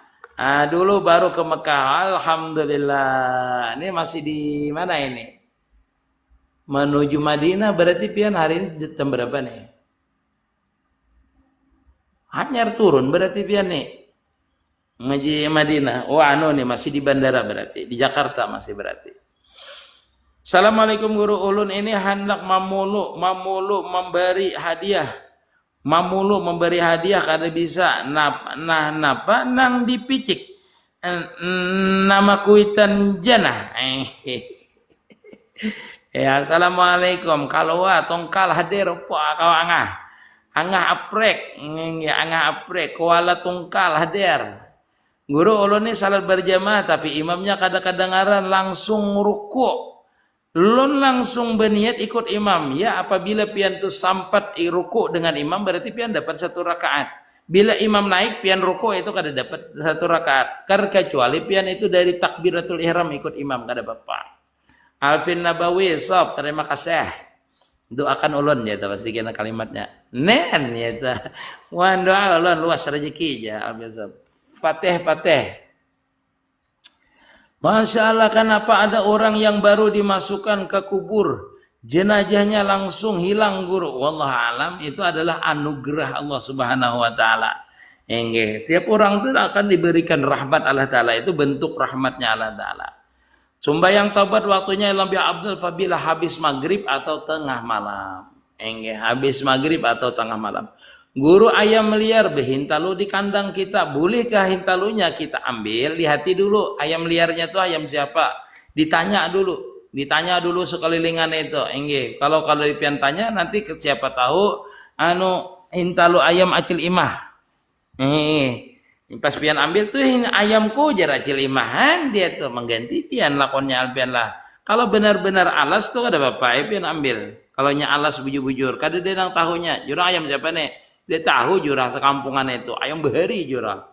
Dulu baru ke Mekah. Alhamdulillah. Ini masih di mana ini? Menuju Madinah berarti pian hari ini jam berapa nih? Hanyar turun berarti pian nih. Ngaji Madinah. Oh nih masih di bandara berarti. Di Jakarta masih berarti. Assalamualaikum guru ulun ini hendak mamulu memberi hadiah. Mamulu memberi hadiah kada bisa napa nang dipicik. Nama kuitan janah. Ya assalamualaikum kalau tongkal hadir po kau angah aprek kuala tongkal hadir. Guru ulun ini salat berjamaah tapi imamnya kadang-kadangaran langsung ruku. Ulun langsung berniat ikut imam. Ya apabila pian tu sampat ruku dengan imam berarti pian dapat 1 rakaat. Bila imam naik pian ruku itu kada dapat 1 rakaat. Karena kecuali pian itu dari takbiratul ihram ikut imam kada apa-apa. Alvin Nabawi sob terima kasih. Doakan ulun ya pasti kena kalimatnya. Nen ya wan doa ulun luas rezeki ya biasa. Fatih. Masya Allah, kenapa ada orang yang baru dimasukkan ke kubur jenazahnya langsung hilang guru? Wallah alam itu adalah anugerah Allah Subhanahu Wa Taala. Tiap orang itu akan diberikan rahmat Allah Taala, itu bentuk rahmatnya Allah Taala. Sembahyang taubat waktunya lebih abdul fabila habis maghrib atau tengah malam. Habis maghrib atau tengah malam. Guru ayam liar behintalu di kandang kita, bolehkah hintalunya kita ambil? Lihati dulu ayam liarnya tuh ayam siapa? Ditanya dulu sekelilingan itu. Kalau pian tanya nanti siapa tahu hintalu ayam acil imah. Pas pian ambil tuh ayamku jar acil imahan dia tuh mengganti pian lakonnya alpian lah. Kalau benar-benar alas tuh ada bapak pian ambil. Kalau nya alas bujur-bujur, kada denang tahunya. Jurang ayam siapa nih? Dia tahu jurang sekampungan itu ayam behari jurang.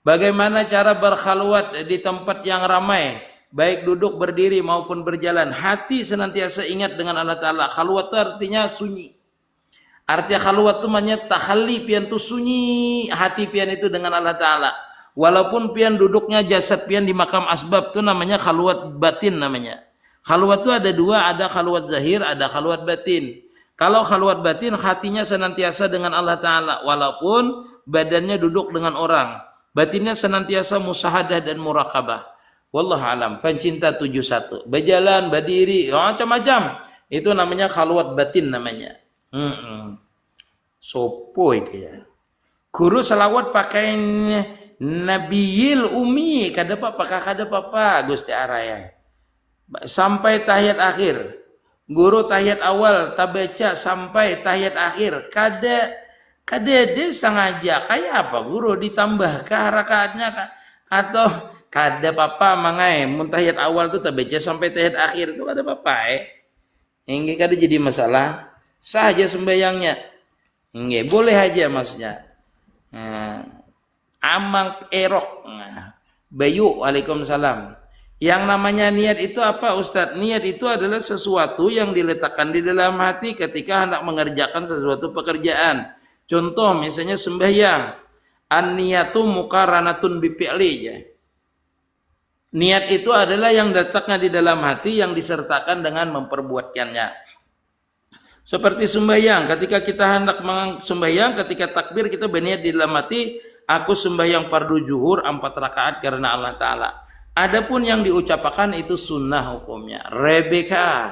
Bagaimana cara berkhalwat di tempat yang ramai, baik duduk berdiri maupun berjalan? Hati senantiasa ingat dengan Allah Taala. Khalwat itu artinya sunyi. Artinya khalwat itu maknanya tahalli pian tu sunyi hati pian itu dengan Allah Taala. Walaupun pian duduknya jasad pian di makam asbab itu namanya khalwat batin namanya. Khalwat itu ada 2, ada khalwat zahir, ada khalwat batin. Kalau khalwat batin hatinya senantiasa dengan Allah Ta'ala walaupun badannya duduk dengan orang. Batinnya senantiasa musahadah dan murakabah. Wallahu alam. Fancinta 71. Berjalan, berdiri, macam-macam. Itu namanya khalwat batin namanya. Sopo itu ya. Guru selawat pakai Nabiyil Umi. Kada apa Gusti Araya. Sampai tahiyat akhir. Guru tahiyat awal tabaca sampai tahiyat akhir kada dia sengaja kayak apa guru ditambah ke rakaatnya atau kada apa mangai mun tahiyat awal tu tabaca sampai tahiyat akhir itu kada apa ini kada jadi masalah sah aja sembahyangnya boleh aja maksudnya amang erok bayu waalaikumsalam. Yang namanya niat itu apa Ustadz? Niat itu adalah sesuatu yang diletakkan di dalam hati ketika hendak mengerjakan sesuatu pekerjaan. Contoh misalnya sembahyang. An-niyatu muqaranatun bifi'li ya. Niat itu adalah yang letaknya di dalam hati yang disertakan dengan memperbuatkannya. Seperti sembahyang, ketika kita hendak sembahyang, ketika takbir kita berniat di dalam hati, aku sembahyang fardu zuhur 4 rakaat karena Allah Ta'ala. Adapun yang diucapkan itu sunnah hukumnya. Rebecca,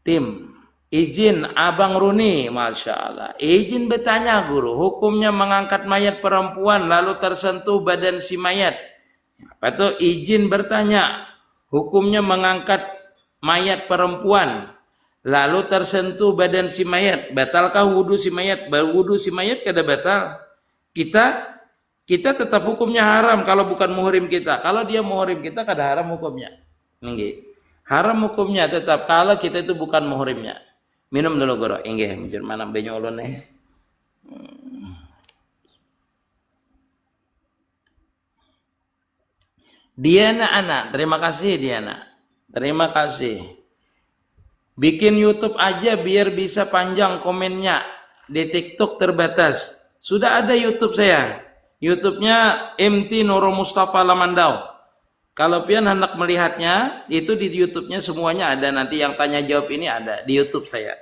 tim, izin Abang Runi, Masya Allah. Izin bertanya guru, hukumnya mengangkat mayat perempuan lalu tersentuh badan si mayat. Apa itu? Izin bertanya, hukumnya mengangkat mayat perempuan lalu tersentuh badan si mayat, batalkah wudhu si mayat? Berwudhu si mayat kada batal. Kita tetap hukumnya haram kalau bukan muhrim kita. Kalau dia muhrim kita kada haram hukumnya. Nggih. Haram hukumnya tetap kalau kita itu bukan muhrimnya. Minum dulu guru. Nggih, njur mana banyu ulun nih. Diana anak, terima kasih Diana. Terima kasih. Bikin YouTube aja biar bisa panjang komennya. Di TikTok terbatas. Sudah ada YouTube saya. YouTube-nya MT Nurul Mustafa Lamandau. Kalau pian hendak melihatnya, itu di YouTube-nya semuanya ada. Nanti yang tanya jawab ini ada di YouTube saya.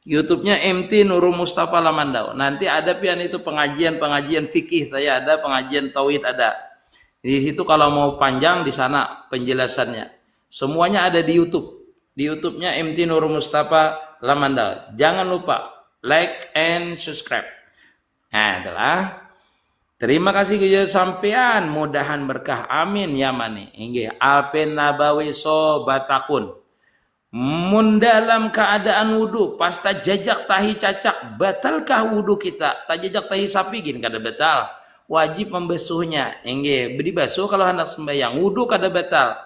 YouTube-nya MT Nurul Mustafa Lamandau. Nanti ada pian itu pengajian fikih saya ada, pengajian tauhid ada. Di situ kalau mau panjang di sana penjelasannya. Semuanya ada di YouTube. Di YouTube-nya MT Nurul Mustafa Lamandau. Jangan lupa like and subscribe. Nah, itulah. Terima kasih kepada sampean, mudahan berkah amin ya mani. Inggih Alpen Nabawi so batakun. Mun dalam keadaan wudu pasta jajak tahi cacak, batalkah wudu kita? Tak jajak tahi sapi gin kada batal. Wajib membasuhnya. Inggih beri basuh kalau hendak sembahyang. Wudu kada batal.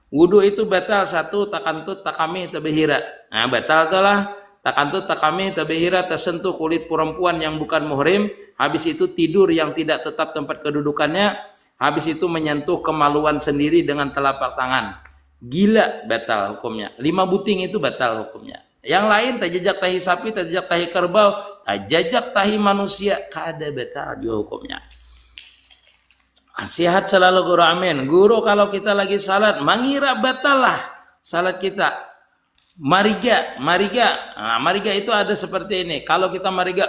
Wudu itu batal satu takantut takami tabihira. Nah batal itulah. Takantut takami tabihira tersentuh kulit perempuan yang bukan muhrim, habis itu tidur yang tidak tetap tempat kedudukannya, habis itu menyentuh kemaluan sendiri dengan telapak tangan. Gila batal hukumnya. 5 buting itu batal hukumnya. Yang lain tajajak tahi sapi, tajajak tahi kerbau, tajajak tahi manusia kada batal juga hukumnya. Sehat selalu guru amin. Guru kalau kita lagi salat mengira batal lah salat kita. Mariga. Nah, mariga itu ada seperti ini. Kalau kita mariga,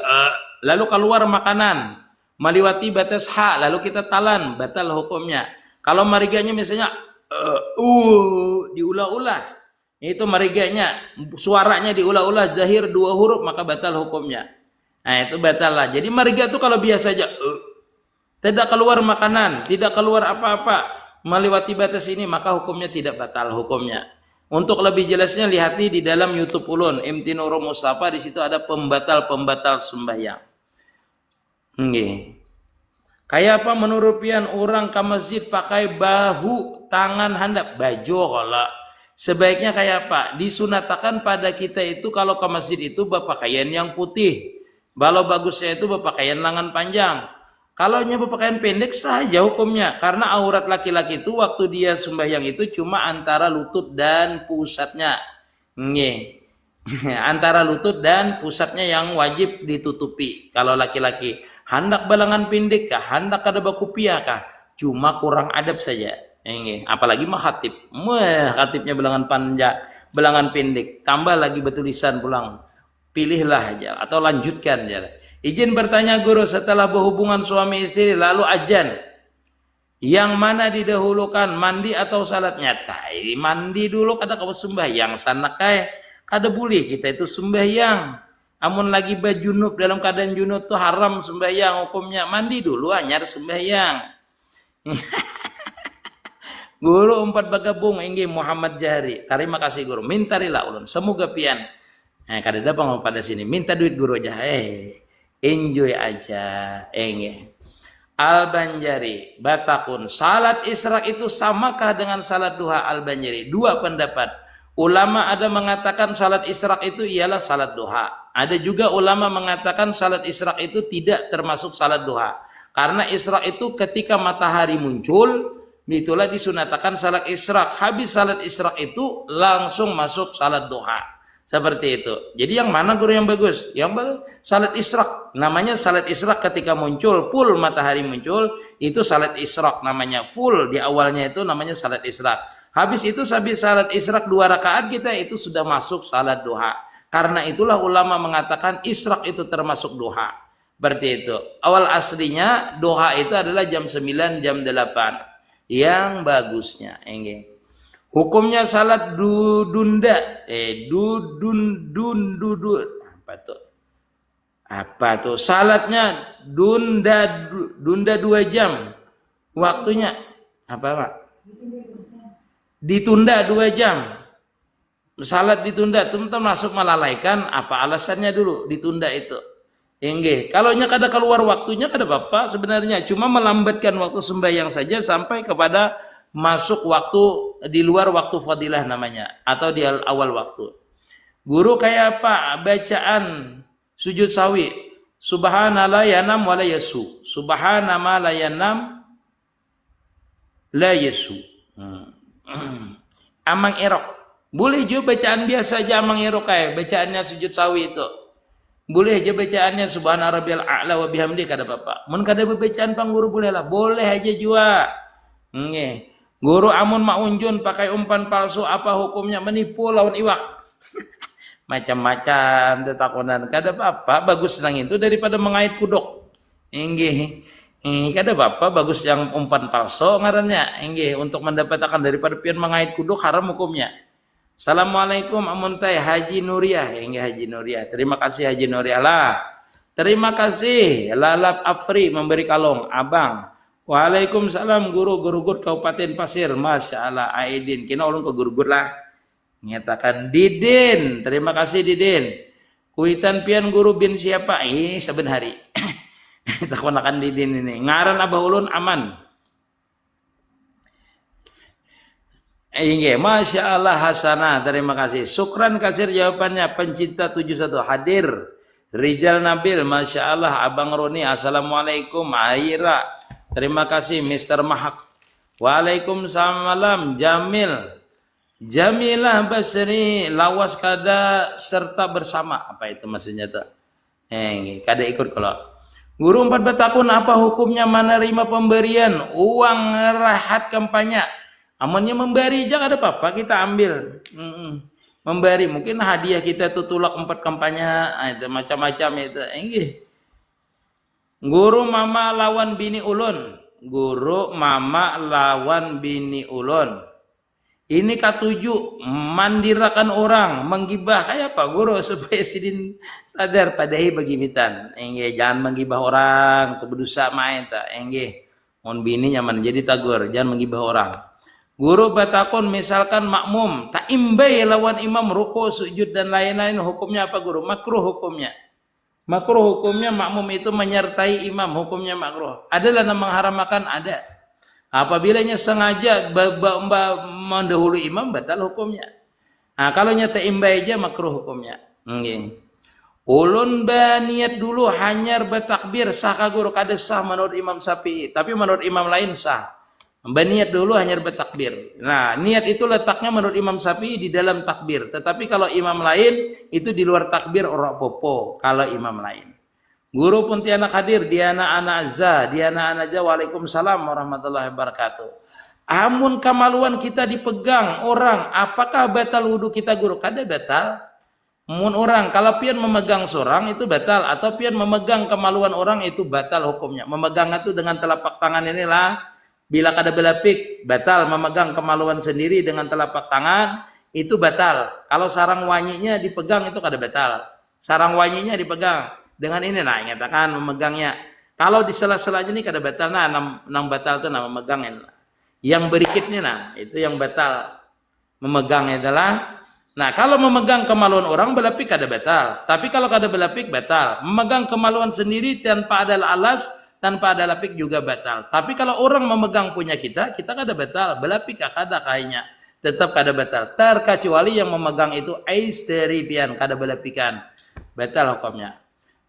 lalu keluar makanan, meliwati batas hak, lalu kita talan, batal hukumnya. Kalau mariganya misalnya, diulah-ulah, itu mariganya, suaranya diulah-ulah, zahir 2 huruf, maka batal hukumnya. Nah itu batal lah. Jadi mariga itu kalau biasa aja, tidak keluar makanan, tidak keluar apa-apa, melewati batas ini, maka hukumnya tidak batal hukumnya. Untuk lebih jelasnya lihati di dalam YouTube ulun MT Nurul Mustafa, di situ ada pembatal sembahyang. Nggih. Kayak apa menurut pian orang ke masjid pakai bahu tangan handap baju kalau sebaiknya kayak apa? Disunatakan pada kita itu kalau ke masjid itu berpakaian yang putih. Kalau bagusnya itu berpakaian lengan panjang. Kalau nya berpakaian pendek saja hukumnya, karena aurat laki-laki itu waktu dia sembahyang itu cuma antara lutut dan pusatnya. Nggih. Antara lutut dan pusatnya yang wajib ditutupi. Kalau laki-laki hendak balangan pendek kah, hendak ada bakupiah kah, cuma kurang adab saja. Nggih. Apalagi mah khatib. Khatibnya balangan panjang, balangan pendek, tambah lagi bertulisan pulang. Pilihlah aja atau lanjutkan aja. Izin bertanya guru, setelah berhubungan suami istri lalu ajan, yang mana didahulukan, mandi atau salatnya? Tai mandi dulu kada kau sembahyang sana kai kada boleh kita itu sembahyang. Amun lagi bajunub dalam keadaan junub tuh haram sembahyang hukumnya. Mandi dulu anyar sembahyang. Guru 4 bagabung inggih Muhammad Jahri. Terima kasih guru. Mintarilah ulun semoga pian. Kada dapat mau pada sini minta duit guru aja. Enjoy aja. Al-Banjari batakun, salat israk itu samakah dengan salat duha? Al-Banjari 2 pendapat. Ulama ada mengatakan salat israk itu ialah salat duha. Ada juga ulama mengatakan salat israk itu tidak termasuk salat duha. Karena israk itu ketika matahari muncul, itulah disunatakan salat israk. Habis salat israk itu langsung masuk salat duha. Seperti itu. Jadi yang mana guru yang bagus? Yang bagus salat israk. Namanya salat israk ketika muncul, full matahari muncul, itu salat israk namanya. Full di awalnya itu namanya salat israk. Habis itu habis salat israk 2 rakaat kita itu sudah masuk salat duha. Karena itulah ulama mengatakan israk itu termasuk duha. Berarti itu. Awal aslinya duha itu adalah jam 9, jam 8. Yang bagusnya. Hukumnya salat dunda. Apa tuh? Salatnya dunda 2 jam. Waktunya apa Pak? Ditunda 2 jam. salat ditunda, teman masuk melalaikan, apa alasannya dulu ditunda itu? Enggih, kalau nya kada keluar waktunya kada apa sebenarnya, cuma melambatkan waktu sembahyang saja sampai kepada masuk waktu di luar waktu fadilah namanya, atau di awal waktu. Guru kayak apa bacaan sujud sawi? Subhanallah yanam wala yasu. Subhanama la yanam la yasu. Amang erok. Boleh juga bacaan biasa aja amang erok kayak bacaannya sujud sawi itu. Boleh aja bacaannya subhana rabbiyal a'la wa bihamdi kada apa. Mun kada bacaan pang guru boleh lah. Boleh aja juga. Nggih. Guru amun maunjun pakai umpan palsu apa hukumnya? Menipu lawan iwak. Macam-macam tetakunan. Kada apa-apa, bagus nang itu daripada mengait kudok. Nggih. Kada apa-apa, bagus yang umpan palsu ngarannya. Nggih, untuk mendapatkan daripada pian mengait kudok haram hukumnya. Assalamualaikum amun teh Haji Nuriyah. Nggih Haji Nuriyah. Terima kasih Haji Nuriyah lah. Terima kasih Lalap Afri memberi kalung Abang. Waalaikumsalam guru Gurugut Kabupaten Pasir. Masya Allah Aidin. Kena ulun ke Gurugut lah. Nyatakan Didin. Terima kasih Didin. Kuitan pian guru bin siapa? Saben hari. Tak konakan Didin ini. Ngaran abah ulun aman. Masya Allah Hasanah. Terima kasih. Syukran kasir jawabannya. Pencinta 71 hadir. Rijal Nabil. Masya Allah Abang Roni. Assalamualaikum Aira. Terima kasih Mr. Mahak. Waalaikumsalam Jamil. Jamilah Basri lawas kada serta bersama. Apa itu maksudnya tuh? Kada ikut kalau. Guru 4 tahun apa hukumnya menerima pemberian uang rahat kampanye? Amannya memberi jangan ada apa-apa kita ambil. Memberi mungkin hadiah kita tuh tulak 4 kampanye itu macam-macam itu. Guru mama lawan bini ulun. Guru mama lawan bini ulun. Ini ketujuh mandirakan orang menggibah kayak apa guru supaya sidin sadar padahi bagi mitan. Jangan menggibah orang kebedusa main tak. Mon bini nyaman jadi tagur jangan menggibah orang. Guru batakon misalkan makmum tak imbai lawan imam ruku sujud dan lain-lain hukumnya apa guru? Makruh hukumnya. Makruh hukumnya makmum itu menyertai imam hukumnya makruh. Adalah yang mengharamkan ada. Apabila sengaja mendahului imam batal hukumnya. Nah, kalau nyata imbai aja makruh hukumnya. Ulun niat dulu hanyar bertakbir sah ka guru kada sah menurut Imam Syafi'i, tapi menurut imam lain sah. Niat dulu hanyar bertakbir. Nah, niat itu letaknya menurut Imam Syafi'i di dalam takbir, tetapi kalau imam lain itu di luar takbir ora popo kalau imam lain. Guru Pontianak hadir, Diana Anaza, Waalaikumsalam warahmatullahi wabarakatuh. Amun kamaluan kita dipegang orang, apakah batal wudhu kita guru? Kada batal. Mun orang, kalau pian memegang seorang itu batal, atau pian memegang kemaluan orang itu batal hukumnya. Memegang itu dengan telapak tangan inilah, bila kada belapik, batal. Memegang kemaluan sendiri dengan telapak tangan, itu batal. Kalau sarang wanyinya dipegang itu kada batal. Sarang wanyinya dipegang. Dengan ini nah nyatakan memegangnya. Kalau di sela-selanya ini kada batal nah nang batal itu nama memegangnya. Yang berikutnya nah itu yang batal memegangnya adalah nah kalau memegang kemaluan orang belapik kada batal. Tapi kalau kada belapik batal. Memegang kemaluan sendiri tanpa ada alas tanpa ada lapik juga batal. Tapi kalau orang memegang punya kita kada batal. Belapik kada kayaknya tetap kada batal. Terkecuali yang memegang itu aisteri-pian kada belapikan. Batal hukumnya.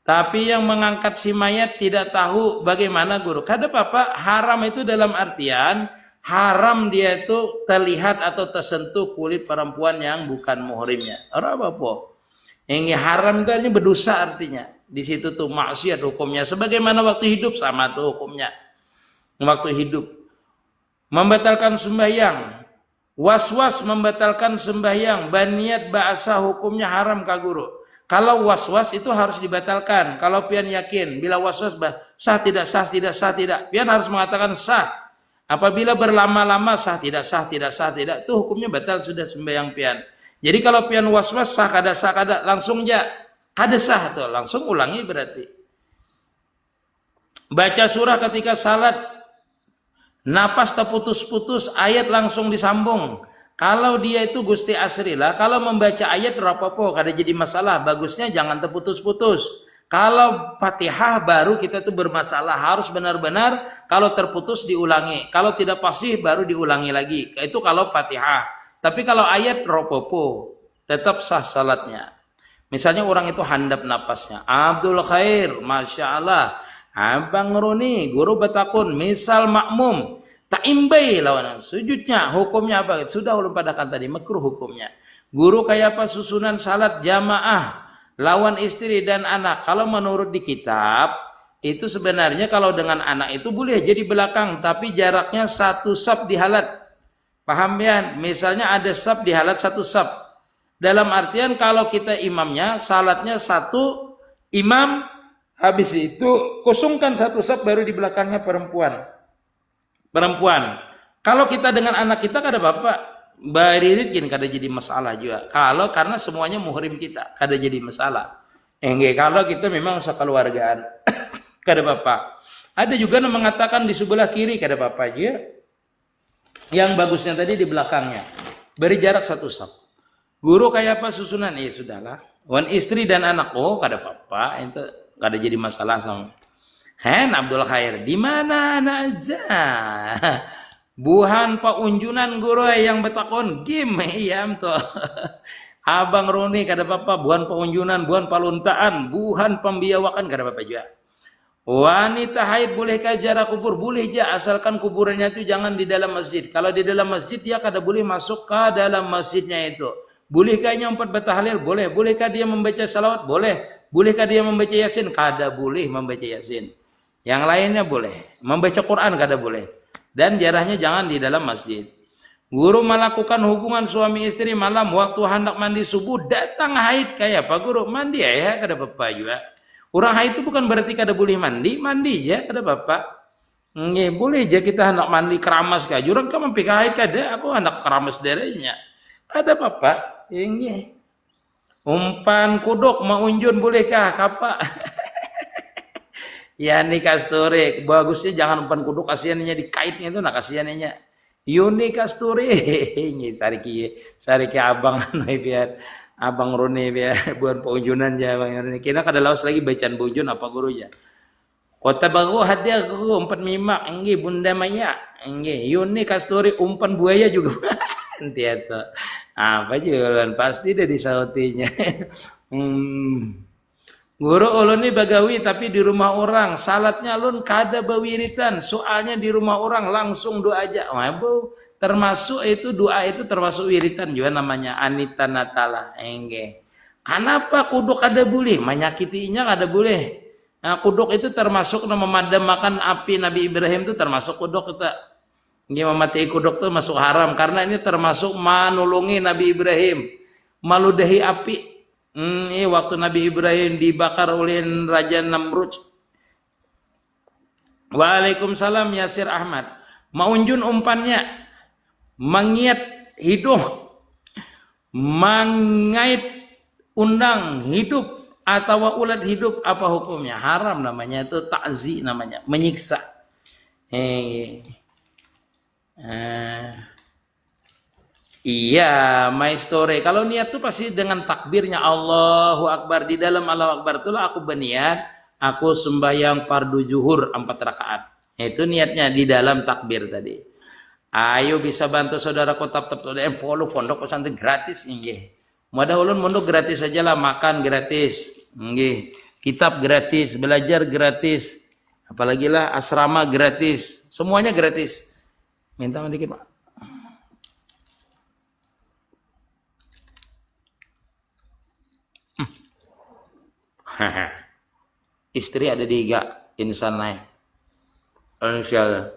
Tapi yang mengangkat si mayat tidak tahu bagaimana guru. Kada apa-apa, haram itu dalam artian haram dia itu terlihat atau tersentuh kulit perempuan yang bukan muhrimnya. Ora apa-apa. Yang haram itu artinya berdosa artinya. Di situ tuh maksiat hukumnya. Sebagaimana waktu hidup sama tuh hukumnya. Waktu hidup. Membatalkan sembahyang. Was-was membatalkan sembahyang. Baniat bahasa hukumnya haram ka guru. Kalau was-was itu harus dibatalkan. Kalau pian yakin, bila was-was sah tidak, pian harus mengatakan sah. Apabila berlama-lama sah tidak, itu hukumnya batal sudah sembahyang pian. Jadi kalau pian was-was sah kada, langsung aja kada sah tuh, langsung ulangi berarti. Baca surah ketika salat, napas terputus-putus, ayat langsung disambung. Kalau dia itu Gusti Asri lah, kalau membaca ayat rapopo, kada jadi masalah. Bagusnya jangan terputus-putus. Kalau Fatihah baru kita tuh bermasalah, harus benar-benar kalau terputus diulangi. Kalau tidak fasih baru diulangi lagi. Itu kalau Fatihah. Tapi kalau ayat rapopo, tetap sah salatnya. Misalnya orang itu handap napasnya. Abdul Khair, Masya Allah. Abang Roni, guru betakun, misal makmum. Tak imbai lawan sujudnya, hukumnya apa? Sudah ulun padakan tadi, makruh hukumnya. Guru kayak apa susunan salat jamaah lawan istri dan anak. Kalau menurut di kitab itu sebenarnya kalau dengan anak itu boleh jadi belakang, tapi jaraknya satu saf di halat. Paham ya? Misalnya ada saf di halat satu saf. Dalam artian kalau kita imamnya salatnya satu imam, habis itu kosongkan satu saf baru di belakangnya perempuan. Kalau kita dengan anak kita kada bapak bariritkin kada jadi masalah juga. Kalau karena semuanya muhrim kita kada jadi masalah. Kalau kita memang sekeluargaan kada bapak. Ada juga yang mengatakan di sebelah kiri kada bapak aja. Yang bagusnya tadi di belakangnya. Beri jarak satu saf. Guru kayak apa susunan? Sudahlah. Wan istri dan anak kada apa-apa. Itu kada jadi masalah sama. Abdul Khair, di mana anak aja? Buhan Pak Unjunan guru yang betakon game yam to. Abang Roni kada apa-apa, buhan Pak Unjunan, buhan Paluntaan, buhan pembiawakan kada apa-apa juga. Wanita haid bolehkah jarak kubur? Boleh aja, asalkan kuburannya itu jangan di dalam masjid. Kalau di dalam masjid dia kada boleh masuk ke dalam masjidnya itu. Bolehkah nyompat bertahlil? Boleh. Bolehkah dia membaca salawat? Boleh. Bolehkah dia membaca yasin? Kada boleh membaca yasin. Yang lainnya boleh. Membaca Quran kada boleh. Dan jaraknya jangan di dalam masjid. Guru melakukan hubungan suami istri malam waktu hendak mandi subuh, datang haid kayak apa guru? Mandi ya kada apa-apa juga. Orang haid itu bukan berarti kada boleh mandi ya kada apa-apa. Boleh aja kita hendak mandi keramas ka. Jurang ka mampi haid kada, aku hendak keramas derenya. Kada apa-apa. Umpan kuduk maunjun bolehkah kapa? Ya nih Kasturi, bagusnya jangan umpan kuduk, kasihannya dikaitnya itu, kasihannya. Yuni Kasturi, ini cari ki abang biar abang Roni biar buat pengunjunan ya bang Roni. Kira kada lawas lagi bacaan bujun apa guru ya. Kota baru hadiah guru umpan mimak, engge bunda maya, engge Yuni Kasturi umpan buaya juga. Nanti itu apa juga pasti ada disautinya. Guru ulun ni bagawi tapi di rumah orang, salatnya ulun kada bawiritan, soalnya di rumah orang langsung doa aja. Termasuk itu doa itu termasuk wiritan juga namanya Anita Natala. Kenapa kuduk kada boleh? Menyakitinya kada boleh. Nah, kuduk itu termasuk memadamkan api Nabi Ibrahim itu termasuk kuduk kita. Memati kuduk itu masuk haram karena ini termasuk manulungi Nabi Ibrahim maludahi api. Waktu Nabi Ibrahim dibakar oleh Raja Namrud. Waalaikumsalam Yasir Ahmad. Maunjun umpannya mengiat hidung, mengait undang hidup atau ulat hidup, apa hukumnya? Haram namanya, itu ta'zi namanya, menyiksa. Iya, my story. Kalau niat tuh pasti dengan takbirnya Allahu Akbar. Di dalam Allahu Akbar itulah aku berniat, aku sembahyang fardu zuhur 4 rakaat. Itu niatnya di dalam takbir tadi. Ayo bisa bantu saudaraku tap-tap follow pondok pesantren gratis nggih. Mudah ulun mondok gratis saja lah, makan gratis. Nggih. Kitab gratis, belajar gratis. Apalagi lah asrama gratis. Semuanya gratis. Minta dikit, Pak. Istri ada 3 insan lain. Insyaallah.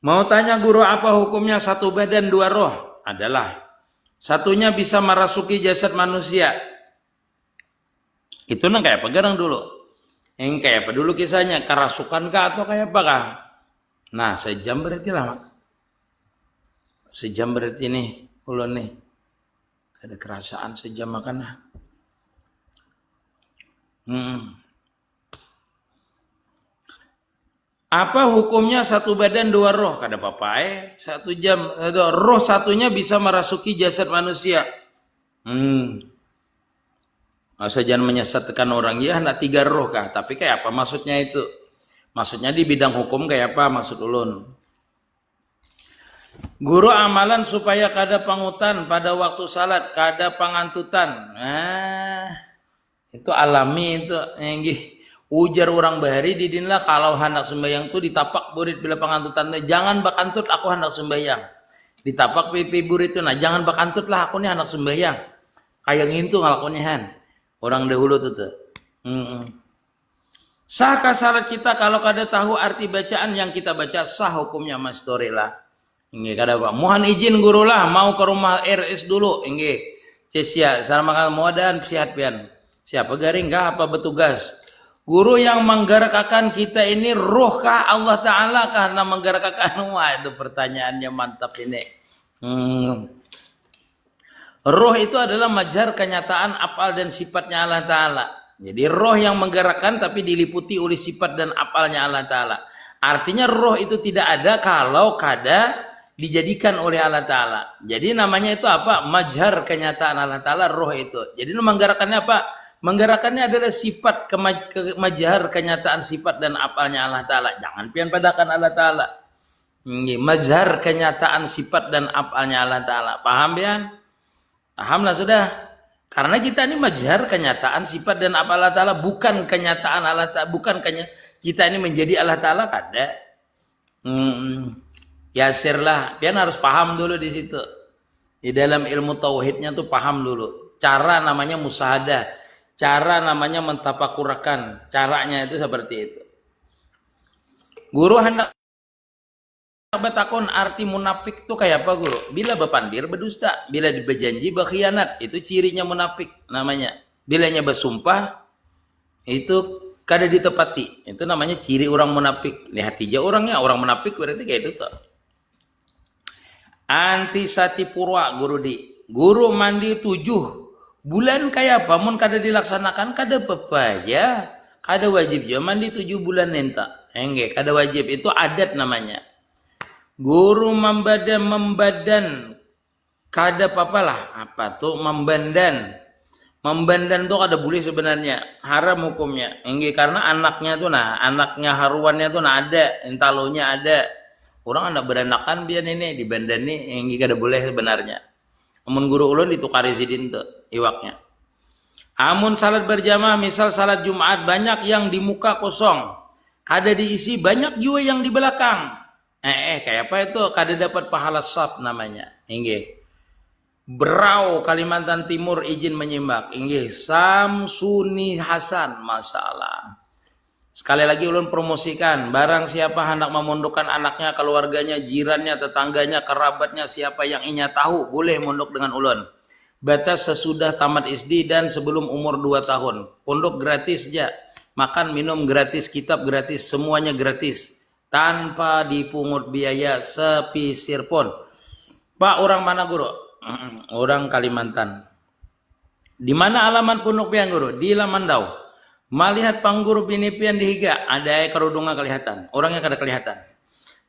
Mau tanya guru apa hukumnya satu badan 2 roh? Adalah satunya bisa merasuki jasad manusia. Itu kayak apa garang dulu? Kayak apa dulu kisahnya? Kerasukan kah atau kayak apa kah? Nah, sejam berarti lama. Sejam berarti nih. ulun nih. Ada kerasaan sejam makan lah. Apa hukumnya satu badan dua roh? Kada apa-apa 1 jam roh satunya bisa merasuki jasad manusia. Masa jangan menyesatkan orang ya hendak 3 roh kah? Tapi kayak apa maksudnya itu? Maksudnya di bidang hukum kayak apa maksud ulun? Guru amalan supaya kada pangutan pada waktu salat, kada pangantutan. Itu alami itu. Ujar orang bahari di dinlah kalau hendak sembahyang tuh ditapak burit bila pangantutan. Jangan bakantut aku hendak sembahyang. Ditapak pipi burit itu. Nah jangan bakantut lah aku nih hendak sembahyang. Kayak ngintu ngalakonnya han. Orang dahulu tuh. Sah salat kita kalau kada tahu arti bacaan yang kita baca sah hukumnya mas story lah. Inge kada apa. Mohon izin guru lah mau ke rumah RS dulu. Inge. Cesia sama muadan sihat pian. Siapa garing kah apa bertugas? Guru yang menggerakkan kita ini roh kah Allah Ta'ala karena menggerakkan? Wah itu pertanyaannya mantap ini. Roh itu adalah majar kenyataan apal dan sifatnya Allah Ta'ala. Jadi roh yang menggerakkan tapi diliputi oleh sifat dan apalnya Allah Ta'ala. Artinya roh itu tidak ada kalau kada dijadikan oleh Allah Ta'ala. Jadi namanya itu apa? Majar kenyataan Allah Ta'ala roh itu. Jadi menggerakkannya apa? Menggerakkannya adalah sifat kemajar kenyataan sifat dan apalnya Allah Ta'ala. Jangan pian padakan Allah Ta'ala. Mazhar kenyataan sifat dan apalnya Allah Ta'ala. Paham pian? Paham lah sudah. Karena kita ini mazhar kenyataan sifat dan apal Allah Ta'ala. Bukan kenyataan Allah Ta'ala. Bukan kita ini menjadi Allah Ta'ala. Kada. Yasirlah. Pian harus paham dulu di situ. Di dalam ilmu tauhidnya tuh paham dulu. Cara namanya musahadah. Cara namanya mentapakurakan. Caranya itu seperti itu. Guru hendak bertakon arti munafik itu kayak apa guru? Bila berpandir berdusta, bila berjanji berkhianat, itu cirinya munafik namanya. Bilanya bersumpah itu kada ditepati, itu namanya ciri orang munafik. Lihat aja orangnya, orang munafik berarti kayak itu tuh. Antisati purwa guru guru mandi 7 bulan kayak apa? Mun kada dilaksanakan kada apa ya. Kada wajib ya mandi 7 bulan nenta. Enggak, kada wajib itu adat namanya. Guru membadan kada papalah apa tuh membandan tuh kada boleh sebenarnya haram hukumnya karena anaknya tuh anaknya haruannya tuh ada entalonya ada orang anak beranakan biar ini dibandan nih kada boleh sebenarnya. Amun guru ulun ditukari sidin tuh iwaknya. Amun salat berjamaah misal salat Jumat banyak yang di muka kosong kada diisi banyak juga yang di belakang. Kayak apa itu? Kada dapat pahala saf namanya. Berau Kalimantan Timur izin menyimak. Samsuni Hasan masalah. Sekali lagi ulun promosikan. Barang siapa hendak memondokkan anaknya, keluarganya, jirannya, tetangganya, kerabatnya, siapa yang ingin tahu boleh mondok dengan ulun. Batas sesudah tamat SD dan sebelum umur 2 tahun. Pondok gratis aja. Makan minum gratis, kitab gratis, semuanya gratis. Tanpa dipungut biaya sepisir pun. Pak orang mana guru? Orang Kalimantan. Di mana alamat pondok pian guru? Di Lamandau. Melihat pangguru bini pian dihiga. Ada kerudungnya kelihatan. Orangnya kada kelihatan.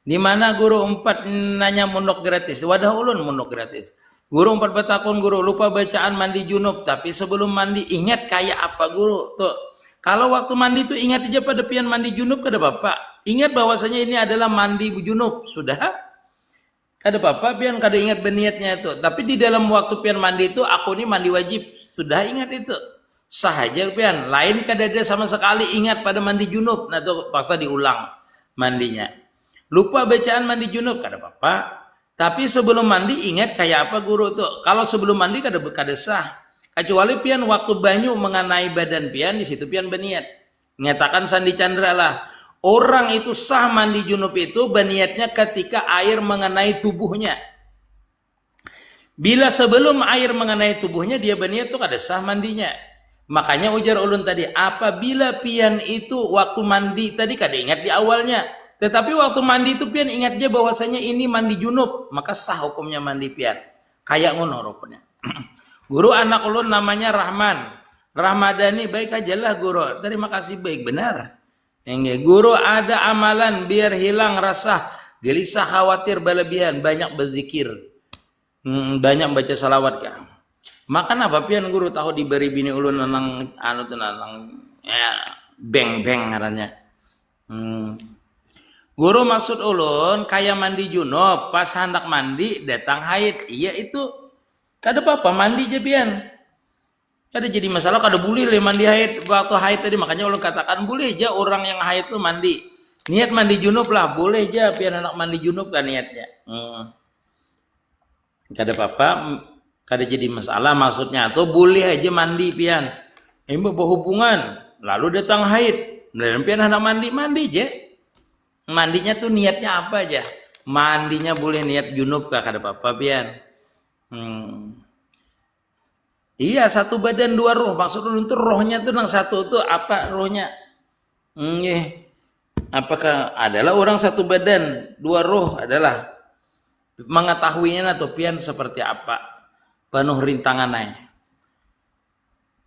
Di mana guru 4 nanya pondok gratis? Wadah ulun pondok gratis. Guru 4 bertakun guru lupa bacaan mandi junub. Tapi sebelum mandi ingat kayak apa guru? Tuh. Kalau waktu mandi itu ingat aja pada pian mandi junub kada bapak. Ingat bahwasanya ini adalah mandi junub. Sudah? Kada apa-apa pian kada ingat berniatnya itu. Tapi di dalam waktu pian mandi itu aku ini mandi wajib. Sudah ingat itu. Sah aja pian. Lain kada ada sama sekali ingat pada mandi junub. Nah itu paksa diulang mandinya. Lupa bacaan mandi junub kada apa-apa. Tapi sebelum mandi ingat kayak apa guru tuh. Kalau sebelum mandi kada sah. Kecuali pian waktu banyu mengenai badan pian di situ pian berniat. Nyatakan Sandi Chandra lah. Orang itu sah mandi junub itu berniatnya ketika air mengenai tubuhnya. Bila sebelum air mengenai tubuhnya dia berniat tuh kada sah mandinya. Makanya ujar ulun tadi apabila pian itu waktu mandi tadi kada ingat di awalnya. Tetapi waktu mandi itu pian ingat dia bahwasanya ini mandi junub. Maka sah hukumnya mandi pian. Kayak ngono rupanya. Guru anak ulun namanya Rahman. Rahmadani baik aja lah guru. Terima kasih baik benar. Guru ada amalan biar hilang rasa gelisah khawatir berlebihan, banyak berzikir. Banyak baca salawat kah. Makan apa pian guru tahu diberi bini ulun nanang anu tuh nanang ya beng-beng ngarannya. Guru maksud ulun kayak mandi junub pas hendak mandi datang haid. Iya itu kada apa-apa mandi aja pian. Kada jadi masalah kada boleh le mandi haid waktu haid tadi, makanya ulun katakan boleh aja orang yang haid tuh mandi. Niat mandi junub lah boleh aja pian anak mandi junub kan niatnya. Kada apa-apa, kada jadi masalah maksudnya tuh boleh aja mandi pian. Berhubungan lalu datang haid. Dan pian anak mandi aja. Mandinya tuh niatnya apa aja? Mandinya boleh niat junub kah kada apa-apa pian. Iya satu badan dua roh. Maksud lu tuh rohnya tuh yang satu tuh apa rohnya? Apakah adalah orang satu badan dua roh adalah mengetahuinya atau pian seperti apa? Penuh rintangannya.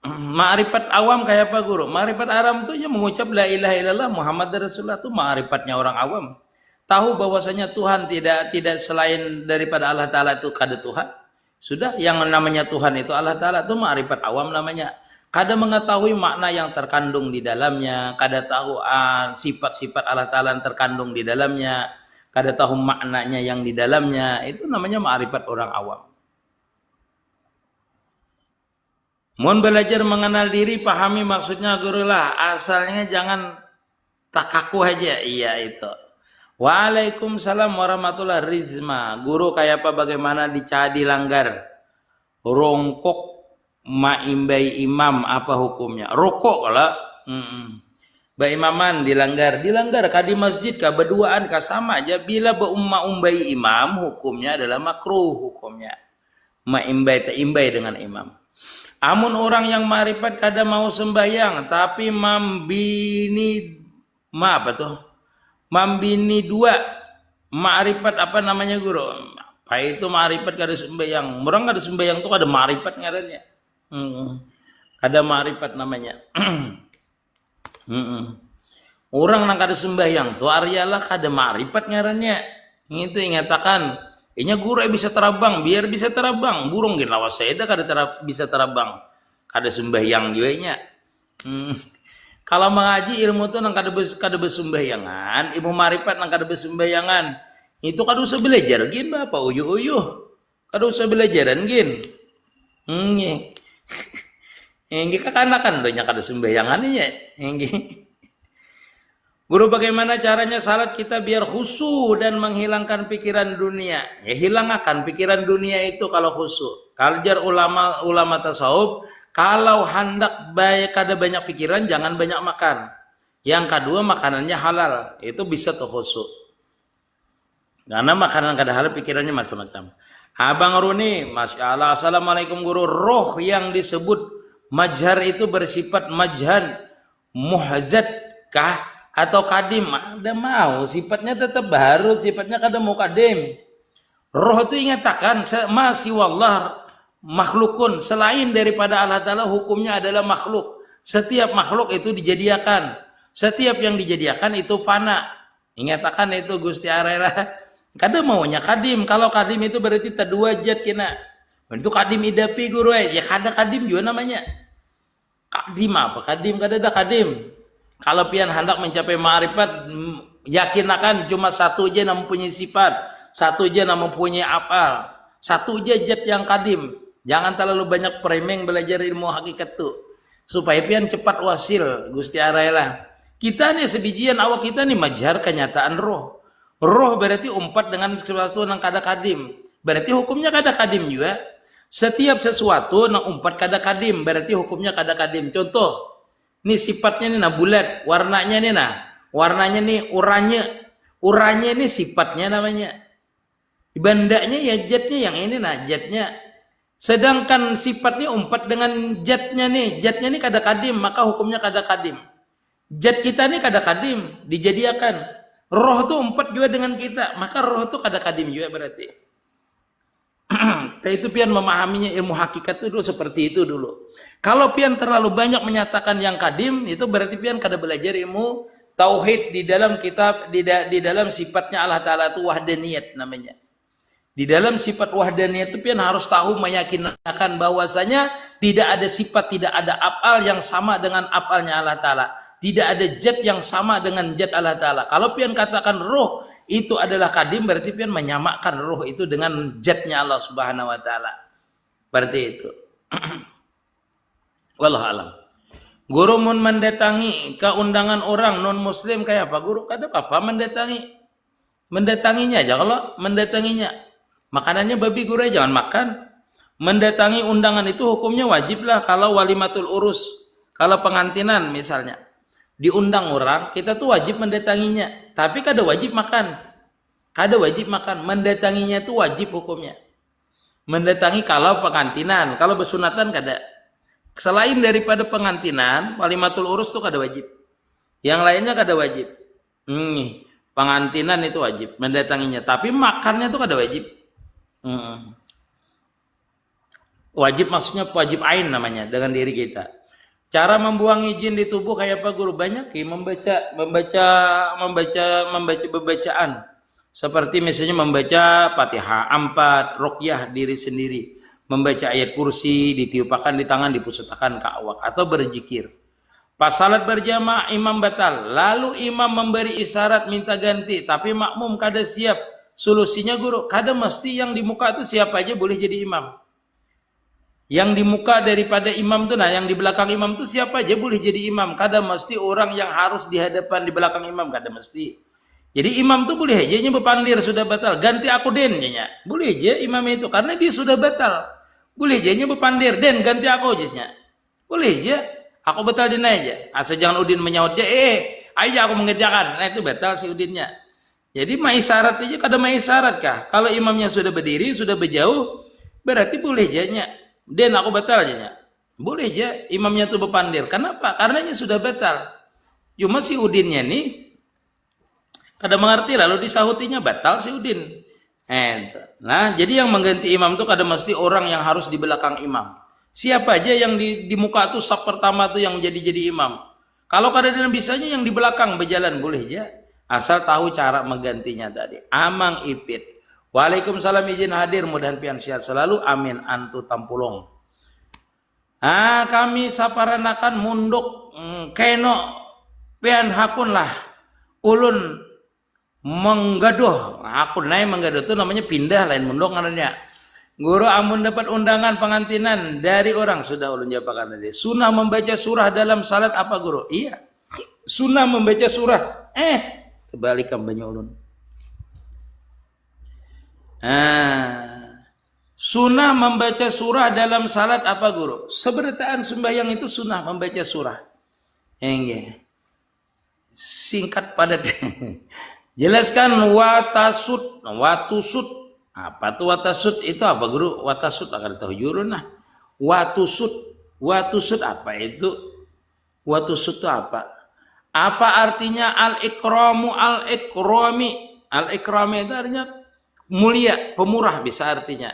Ma'rifat awam kayak apa guru? Ma'rifat aram tuh ya mengucap la ilaha illallah Muhammad Rasulullah tuh ma'rifatnya orang awam. Tahu bahwasanya Tuhan tidak selain daripada Allah Ta'ala itu kada Tuhan. Sudah yang namanya Tuhan itu Allah Ta'ala itu ma'rifat awam namanya. Kada mengetahui makna yang terkandung di dalamnya. Kada tahu sifat-sifat Allah Ta'ala yang terkandung di dalamnya. Kada tahu maknanya yang di dalamnya. Itu namanya ma'rifat orang awam. Mohon belajar mengenal diri, pahami maksudnya guru lah. Asalnya jangan tak kaku aja. Iya itu. Waalaikumsalam warahmatullahi rizma. Guru kayak apa bagaimana dicadi langgar? Rongkok maimbai imam apa hukumnya? Rokok lah. Baimaman dilanggar kah di masjid kah berduaan kah sama aja. Bila umbai imam hukumnya adalah makruh hukumnya. Imbai dengan imam. Amun orang yang ma'rifat kada mau sembahyang tapi mambini dua ma'rifat apa namanya guru? Apa itu ma'rifat kada sembahyang? Orang kada sembahyang tuh kada ma'rifat ngarannya. Kada ma'rifat namanya. Orang nang kada sembahyang tuh aryalah kada ma'rifat ngarannya. Itu ingatakan inya guru bisa terabang, biar bisa terabang. Burung gin lawas seda kada bisa terabang. Kada sembahyang juga nya. Kalau mengaji ilmu tuh nang kada bersembahyangan, ilmu marifat nang kada bersembahyangan. Itu kada usah belajar gin Bapak uyuh-uyuh. Kada usah belajaran gin. Engge kakanakan donya kada sembahyangan nya. Engge. Guru bagaimana caranya salat kita biar khusyuk dan menghilangkan pikiran dunia? Ya hilangkan pikiran dunia itu kalau khusyuk. Kalau jar ulama tasawuf, kalau hendak kada banyak pikiran jangan banyak makan. Yang kedua makanannya halal, itu bisa tuh khusyuk. Karena makanan kada halal pikirannya macam-macam. Abang Runi, Masya Allah, Assalamualaikum guru. Roh yang disebut majhar itu bersifat majhan muhjat kah? Atau kadim, ada mau sifatnya tetap baru, sifatnya kada mau kadim. Roh itu ingatakan masih wallah makhlukun, selain daripada Allah Ta'ala hukumnya adalah makhluk. Setiap makhluk itu dijadiakan, setiap yang dijadiakan itu fana. Ingatakan itu Gusti Arela. Kada maunya kadim, kalau kadim itu berarti tadua jat kena. Itu kadim idapi guru ya kada kadim juga namanya. Kadim apa? Kadim kada ada kadim. Kalau pian hendak mencapai ma'rifat, yakin akan cuma satu aja yang mempunyai sifat, satu aja yang mempunyai apal, satu aja zat yang kadim. Jangan terlalu banyak preming belajar ilmu hakikat tuh, supaya pian cepat wasil Gusti Arailah. Kita nih sebijian awak kita nih majhar kenyataan roh. Roh berarti umpat dengan sesuatu yang kada kadim. Berarti hukumnya kada kadim juga. Setiap sesuatu yang umpat kada kadim, berarti hukumnya kada kadim. Contoh. Ini sifatnya nih bulat, warnanya nih uranya ini sifatnya namanya. Bandanya ya jatnya yang ini jatnya. Sedangkan sifatnya umpat dengan jatnya nih kada kadim, maka hukumnya kada kadim. Jat kita nih kada kadim, dijadiakan. Roh tuh umpat juga dengan kita, maka roh tuh kada kadim juga berarti. Kayak itu pian memahaminya ilmu hakikat itu dulu seperti itu dulu. Kalau pian terlalu banyak menyatakan yang kadim, itu berarti pian kada belajar ilmu tauhid di dalam kitab di dalam sifatnya Allah Taala itu wahdaniyat namanya. Di dalam sifat wahdaniyat itu pian harus tahu meyakinkan bahwasanya tidak ada sifat, tidak ada af'al yang sama dengan af'alnya Allah Taala. Tidak ada zat yang sama dengan zat Allah Taala. Kalau pian katakan roh itu adalah kadim, berarti pian menyamakan roh itu dengan zatnya Allah Subhanahu wa taala. Berarti itu. Wallahu alam. Guru mun mendatangi ke undangan orang non muslim kayak apa guru? Kada apa mendatangi. Mendatanginya aja kalau mendatanginya. Makanannya babi guru jangan makan. Mendatangi undangan itu hukumnya wajib lah kalau walimatul urus. Kalau pengantinan misalnya. Diundang orang, kita tuh wajib mendatanginya. Tapi kada wajib makan. Kada wajib makan. Mendatanginya itu wajib hukumnya. Mendatangi kalau pengantinan. Kalau bersunatan kada. Selain daripada pengantinan, walimatul urus itu kada wajib. Yang lainnya kada wajib. Pengantinan itu wajib. Mendatanginya. Tapi makannya itu kada wajib. Wajib maksudnya wajib ain namanya dengan diri kita. Cara membuang izin di tubuh kayak apa guru? Banyak membaca bacaan. Seperti misalnya membaca Fatihah 4, ruqyah diri sendiri, membaca ayat kursi, ditiupakan di tangan, dipusatakan ke awak atau berzikir. Pas salat berjamaah imam batal, lalu imam memberi isyarat minta ganti, tapi makmum kada siap. Solusinya guru, kada mesti yang di muka itu siapa aja boleh jadi imam. Yang di muka daripada imam tuh, nah yang di belakang imam tuh siapa aja boleh jadi imam. Kada mesti orang yang harus di hadapan di belakang imam, kada mesti. Jadi imam tuh boleh aja nya berpandir sudah batal, ganti aku den nya. Boleh aja imam itu karena dia sudah batal. Boleh aja nya berpandir den ganti aku aja. Boleh aja, aku batal den aja. Asal jangan Udin menyaut dia, aja aku mengerjakan. Nah itu batal si Udinnya. Jadi mai syarat aja kada mai syarat kah? Kalau imamnya sudah berdiri, sudah berjauh, berarti boleh aja nya. Den aku batal aja. Boleh aja imamnya tuh berpandir. Kenapa? Karena sudah batal. Cuma si Udinnya nih kada mengerti lalu disahutinya batal si Udin. Nah, jadi yang mengganti imam tuh kada mesti orang yang harus di belakang imam. Siapa aja yang di muka tuh saf pertama tuh yang jadi imam. Kalau kada ada bisanya yang di belakang berjalan boleh aja. Asal tahu cara menggantinya tadi. Amang ipit. Waalaikumsalam izin hadir, mudahan pian sehat selalu, amin antu tampulong. Kami saparanakan munduk keno pian hakun lah ulun menggaduh. Hakun naik menggaduh itu namanya pindah lain munduk ngarannya. Guru amun dapat undangan pengantinan dari orang sudah ulun jawabakan tadi. Sunnah membaca surah dalam salat apa guru? Iya. Sunnah membaca surah. Kebalikan banyak ulun. Sunnah membaca surah dalam salat apa guru? Seberataan sembahyang itu sunnah membaca surah. Singkat padat. Jelaskan watasud. Apa tuh watasud itu apa guru? Watasud akan tahu jurun nah. Watusud apa itu? Watusud itu apa? Apa artinya al-ikramu al-ikrami? Al-ikrami itu artinya mulia, pemurah bisa artinya.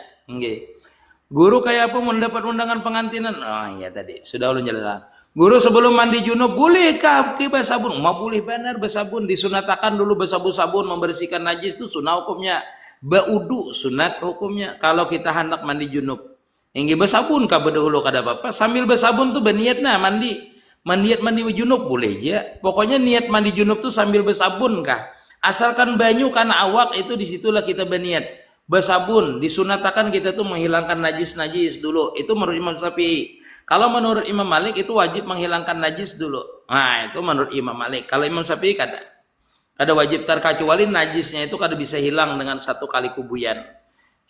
Guru kayak apa mendapat undangan pengantinan? Oh iya tadi sudah ulun jelaskan. Guru sebelum mandi junub bolehkah pakai bersabun? Mau boleh benar bersabun, disunatakan dulu bersabun membersihkan najis itu sunnah hukumnya. Baudu sunat hukumnya. Kalau kita hendak mandi junub, ingin bersabun kah berdahulu kada apa-apa. Sambil bersabun tuh berniat nah mandi. Mandi junub boleh aja. Pokoknya niat mandi junub tuh sambil bersabun kah? Asalkan banyu karena awak itu disitulah kita berniat. Bersabun, disunatakan kita tuh menghilangkan najis dulu. Itu menurut Imam Syafi'i. Kalau menurut Imam Malik itu wajib menghilangkan najis dulu. Nah itu menurut Imam Malik. Kalau Imam Syafi'i kada wajib terkecuali najisnya itu kada bisa hilang dengan satu kali kubuyan.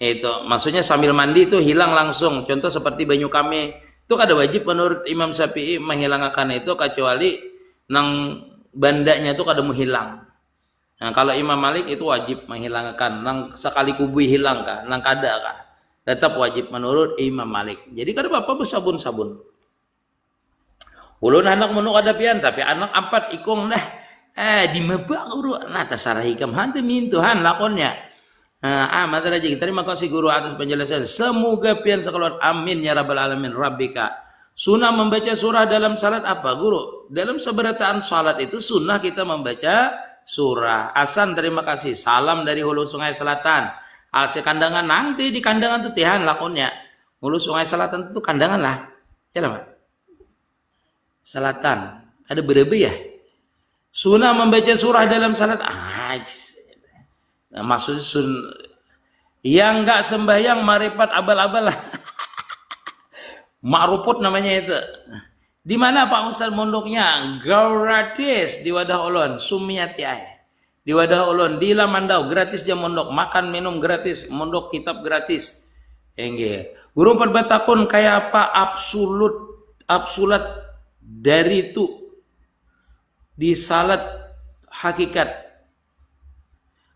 Itu maksudnya sambil mandi itu hilang langsung. Contoh seperti banyu kame itu kada wajib menurut Imam Syafi'i menghilangkan itu kecuali nang bandanya itu kada mau hilang. Nah, kalau Imam Malik itu wajib menghilangkan, nang sekali kubui hilang kah, nang kada kah, tetap wajib menurut Imam Malik. Jadi kada apa-apa bersabun-sabun. Ulun anak menuk ada pian, tapi anak empat ikong dah, di mebak uru, nah tasarah hikam hande min Tuhan lakonnya. Ahmad Raji, terima kasih guru atas penjelasan. Semoga pian sekeluar. Amin ya rabbal alamin. Rabbika. Sunnah membaca surah dalam salat apa guru? Dalam seberataan salat itu sunnah kita membaca surah. Hasan terima kasih. Salam dari Hulu Sungai Selatan. Asal kandangan nanti di kandangan itu tihan lakonnya. Hulu Sungai Selatan itu kandangan lah. Ya lah, Pak. Selatan. Ada berebe ya? Sunnah membaca surah dalam salat. Maksudnya yang enggak sembahyang marifat abal-abal lah. Ma'ruput namanya itu. Di mana Pak Ustaz mondoknya? Gratis di Wadah Ulun, Sumiati di Wadah Ulun, di Lamandau, gratis dia mondok, makan minum gratis, mondok kitab gratis. Enggak. Guru perbatakun kayak apa absolut dari itu di salat hakikat.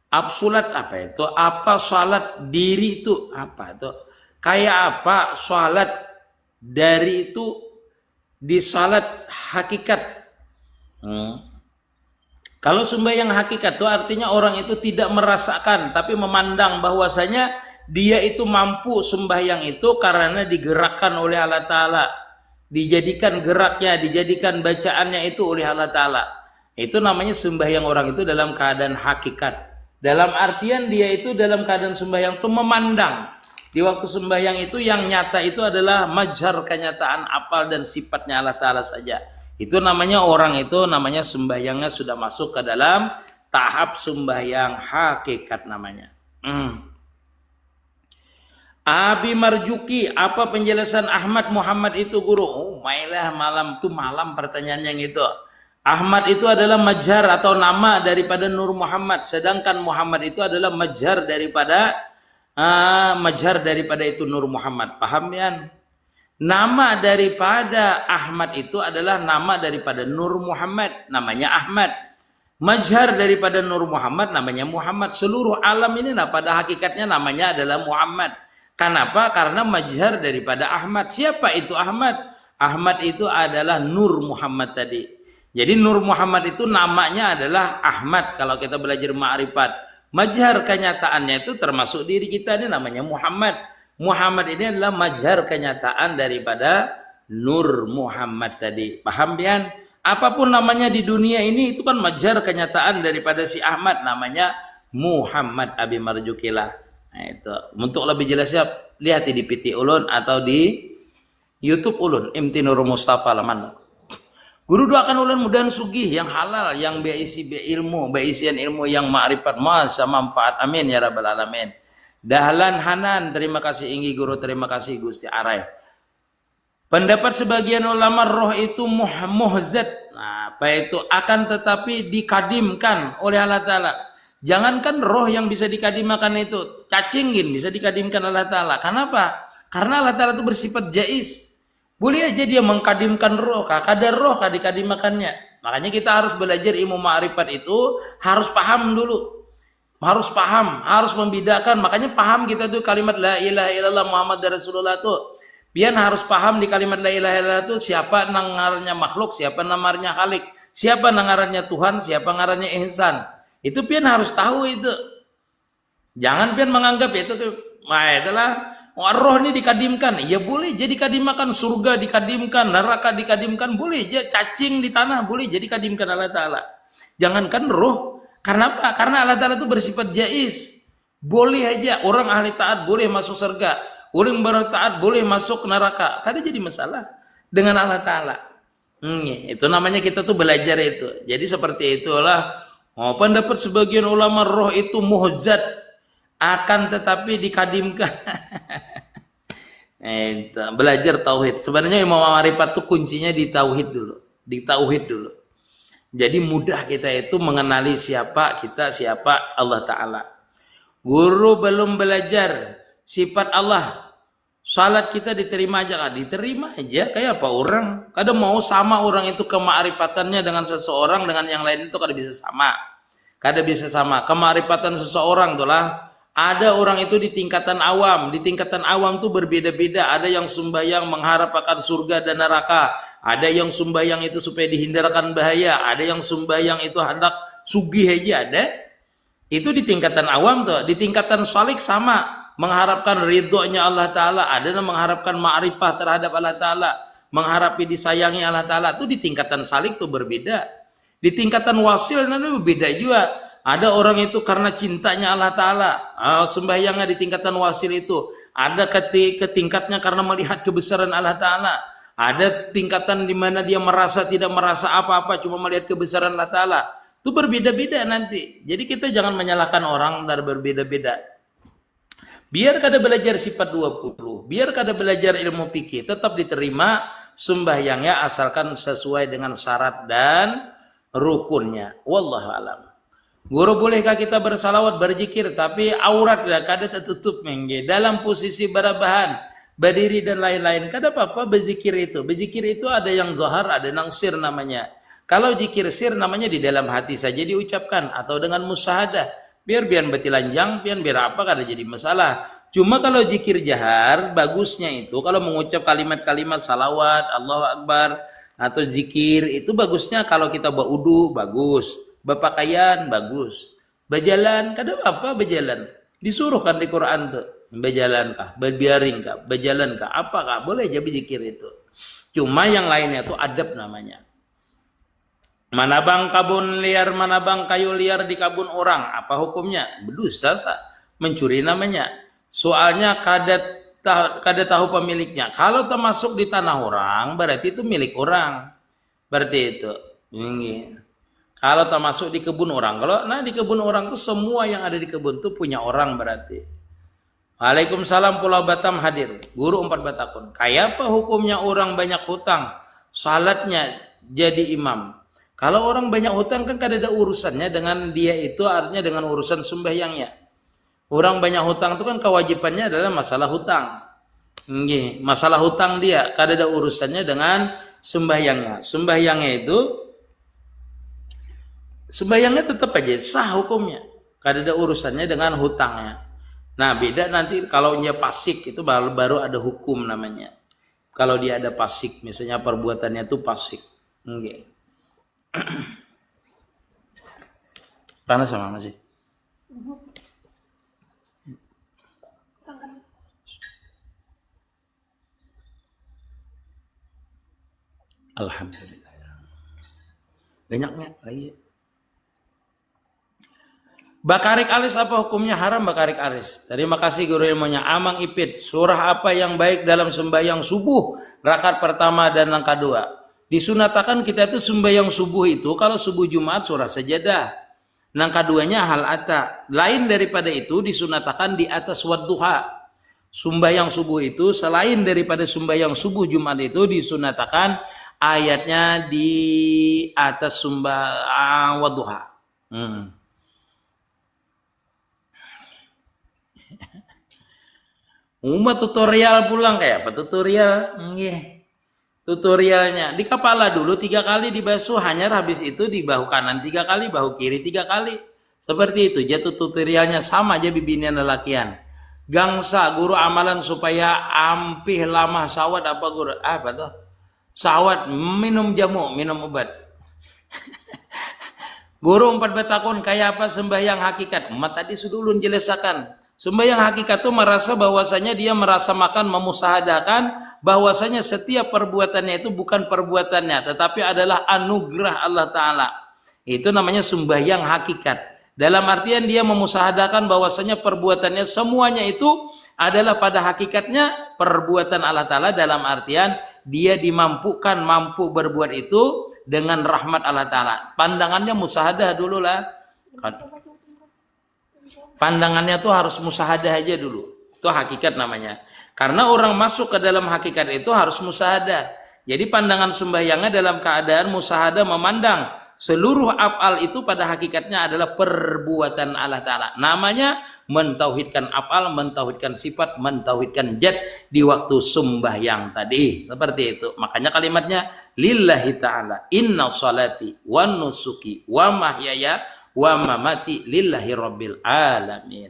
Absolut apa itu? Apa salat diri itu? Apa itu? Kayak apa salat dari itu di salat hakikat? Kalau sembahyang hakikat itu artinya orang itu tidak merasakan tapi memandang bahwasanya dia itu mampu sembahyang itu karena digerakkan oleh Allah Ta'ala. Dijadikan geraknya, dijadikan bacaannya itu oleh Allah Ta'ala. Itu namanya sembahyang orang itu dalam keadaan hakikat. Dalam artian dia itu dalam keadaan sembahyang itu memandang. Di waktu sembahyang itu yang nyata itu adalah majhar kenyataan apal dan sifatnya Allah Ta'ala saja. Itu namanya orang itu namanya sembahyangnya sudah masuk ke dalam tahap sembahyang hakikat namanya. Abi Marjuki, apa penjelasan Ahmad Muhammad itu guru? Oh, mailah malam tuh malam pertanyaan yang itu. Ahmad itu adalah majhar atau nama daripada Nur Muhammad, sedangkan Muhammad itu adalah majhar daripada itu Nur Muhammad. Paham ya? Nama daripada Ahmad itu adalah nama daripada Nur Muhammad, namanya Ahmad. Majhar daripada Nur Muhammad namanya Muhammad. Seluruh alam ini pada hakikatnya namanya adalah Muhammad. Kenapa? Karena majhar daripada Ahmad. Siapa itu Ahmad? Ahmad itu adalah Nur Muhammad tadi. Jadi Nur Muhammad itu namanya adalah Ahmad kalau kita belajar ma'rifat. Majhar kenyataannya itu termasuk diri kita ini namanya Muhammad. Muhammad ini adalah majhar kenyataan daripada Nur Muhammad tadi. Paham pian? Apapun namanya di dunia ini itu kan majhar kenyataan daripada si Ahmad namanya Muhammad Abi Marjukilah. Nah, itu. Untuk lebih jelasnya lihat di PT Ulun atau di YouTube Ulun MT Nur Mustafa Laman. Guru doakan ulun mudahan sugih yang halal, yang beisi ilmu, beisian ilmu yang ma'rifat masa manfaat. Amin ya rabbal alamin. Dahlan Hanan, terima kasih Inggi guru, terima kasih Gusti Arai. Pendapat sebagian ulama roh itu muhzat. Nah, apa itu? Akan tetapi dikadimkan oleh Allah Ta'ala. Jangankan roh yang bisa dikadimkan itu, cacingin bisa dikadimkan Allah Ta'ala. Kenapa? Karena Allah Ta'ala itu bersifat jais. Boleh aja dia mengkadimkan roh, kadar roh dikadimakannya. Makanya kita harus belajar ilmu ma'rifat itu harus paham dulu. Harus paham, harus membedakan. Makanya paham kita tuh kalimat la ilaha illallah Muhammad Rasulullah tuh. Pian harus paham di kalimat la ilaha illallah itu siapa nangarnya makhluk, siapa namanya khalik, siapa nangarnya Tuhan, siapa nangarnya ihsan. Itu pian harus tahu itu. Jangan pian menganggap itu adalah roh ini dikadimkan, ya boleh jadi kadimakan, surga dikadimkan, neraka dikadimkan, boleh jadi cacing di tanah, boleh jadi kadimkan Allah Ta'ala. Jangankan roh, karena apa? Karena Allah Ta'ala itu bersifat jais. Boleh aja orang ahli taat boleh masuk surga, orang bertaat boleh masuk neraka. Kada jadi masalah dengan Allah Ta'ala. Itu namanya kita tuh belajar itu. Jadi seperti itulah. Pendapat sebagian ulama roh itu muhzat, akan tetapi dikadimkan. Belajar tauhid. Sebenarnya ilmu ma'rifat itu kuncinya di tauhid dulu. Jadi mudah kita itu mengenali siapa kita, siapa Allah Ta'ala. Guru belum belajar sifat Allah, salat kita diterima aja kan? Diterima aja kayak apa orang? Kadang mau sama orang itu kema'rifatannya dengan seseorang dengan yang lain itu kada bisa sama. Kada bisa sama. Kema'rifatan seseorang itulah. Ada orang itu di tingkatan awam. Di tingkatan awam tuh berbeda-beda. Ada yang sembahyang mengharap akan surga dan neraka. Ada yang sembahyang itu supaya dihindarkan bahaya. Ada yang sembahyang itu hendak sugih aja ada. Itu di tingkatan awam tuh. Di tingkatan salik sama, mengharapkan ridhonya Allah Ta'ala, ada yang mengharapkan ma'rifah terhadap Allah Ta'ala, mengharapi disayangi Allah Ta'ala. Itu di tingkatan salik tuh berbeda. Di tingkatan wasil nanti berbeda juga. Ada orang itu karena cintanya Allah Ta'ala, sembahyangnya di tingkatan wasil itu. Ada ke tingkatnya karena melihat kebesaran Allah Ta'ala. Ada tingkatan di mana dia merasa tidak merasa apa-apa, cuma melihat kebesaran Allah Ta'ala. Itu berbeda-beda nanti. Jadi kita jangan menyalahkan orang dari berbeda-beda. Biar kada belajar sifat 20, biar kada belajar ilmu fikih, tetap diterima sembahyangnya asalkan sesuai dengan syarat dan rukunnya. Wallahu alam. Guru, bolehkah kita bersalawat, berzikir, tapi aurat dah kada tertutup mengge dalam posisi barabahan, berdiri dan lain-lain. Kada apa-apa berzikir itu. Berzikir itu ada yang zahar, ada yang sir namanya. Kalau zikir sir namanya di dalam hati saja diucapkan atau dengan musyahadah. Biar betilanjang, biar apa kada jadi masalah. Cuma kalau zikir jahar, bagusnya itu kalau mengucap kalimat-kalimat salawat, Allahu Akbar atau zikir itu bagusnya kalau kita baudu bagus, berpakaian bagus, berjalan kada apa berjalan. Disuruh kan di Quran tuh, berjalan kah, berbiaring kah, berjalan kah, apakah boleh jadi zikir itu. Cuma yang lainnya itu adab namanya. Mana bang kabun liar, mana bang kayu liar di kabun orang, apa hukumnya? Berdosa, mencuri namanya. Soalnya kada tahu pemiliknya. Kalau termasuk di tanah orang, berarti itu milik orang. Berarti itu. Kalau termasuk di kebun orang, kalau di kebun orang itu semua yang ada di kebun itu punya orang berarti. Waalaikumsalam Pulau Batam hadir. Guru 4 Batakun. Kayak apa hukumnya orang banyak hutang, salatnya jadi imam? Kalau orang banyak hutang kan kada ada urusannya dengan dia itu, artinya dengan urusan sembahyangnya. Orang banyak hutang itu kan kewajibannya adalah masalah hutang. Nggih, masalah hutang dia kada ada urusannya dengan sembahyangnya. Sembahyangnya tetap aja sah hukumnya. Kada ada urusannya dengan hutangnya. Nah, beda nanti kalau dia pasik itu baru ada hukum namanya. Kalau dia ada pasik, misalnya perbuatannya itu pasik. Nggih. Panas sama masih. Alhamdulillah. Banyaknya lagi. Bakarik alis apa hukumnya? Haram bakarik alis. Terima kasih guru ilmunya. Amang Ipit, surah apa yang baik dalam sembahyang subuh rakaat pertama dan yang kedua? Disunatakan kita itu sembahyang subuh itu kalau subuh Jumat surah Sajadah. Nang keduanya hal ata. Lain daripada itu disunatakan di atas wadduha. Sembahyang subuh itu selain daripada sembahyang subuh Jumat itu disunatakan ayatnya di atas wadduha. Umat tutorial pulang kayak apa tutorial? Tutorialnya di kepala dulu 3 kali dibasuh, hanya habis itu di bahu kanan 3 kali, bahu kiri 3 kali. Seperti itu. Jatuh tutorialnya sama aja bibinian lelakian. Gangsa guru amalan supaya ampih lama sawat apa guru? Apa tuh? Sawat minum jamu, minum obat. Guru 4 Batakun kayak apa sembahyang hakikat? Emak tadi sudah ulun jelaskan. Sembahyang hakikat itu merasa bahwasanya dia merasa makan, memusahadakan bahwasanya setiap perbuatannya itu bukan perbuatannya, tetapi adalah anugerah Allah Ta'ala. Itu namanya sembahyang hakikat. Dalam artian dia memusahadakan bahwasanya perbuatannya semuanya itu adalah pada hakikatnya perbuatan Allah Ta'ala, dalam artian dia dimampukan, mampu berbuat itu dengan rahmat Allah Ta'ala. Pandangannya musahadah dulu lah. Pandangannya tuh harus musahadah aja dulu. Itu hakikat namanya. Karena orang masuk ke dalam hakikat itu harus musahadah. Jadi pandangan sembahyangnya dalam keadaan musahadah, memandang seluruh af'al itu pada hakikatnya adalah perbuatan Allah Ta'ala. Namanya mentauhidkan af'al, mentauhidkan sifat, mentauhidkan zat di waktu sembahyang tadi. Seperti itu. Makanya kalimatnya lillahi ta'ala inna salati wa nusuki wa mahyaya wa mamati lillahi rabbil alamin.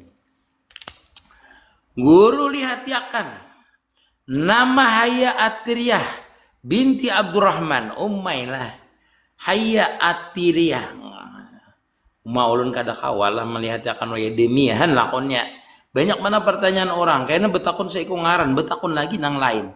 Guru lihat yakan nama Hayya Atiriyah binti Abdurrahman Ummailah. Hayya Atiriyah ulun kada kawal lah melihat akan waya demiahan lakonnya. Banyak mana pertanyaan orang, kayaknya betakun saya ngaran, betakun lagi nang lain.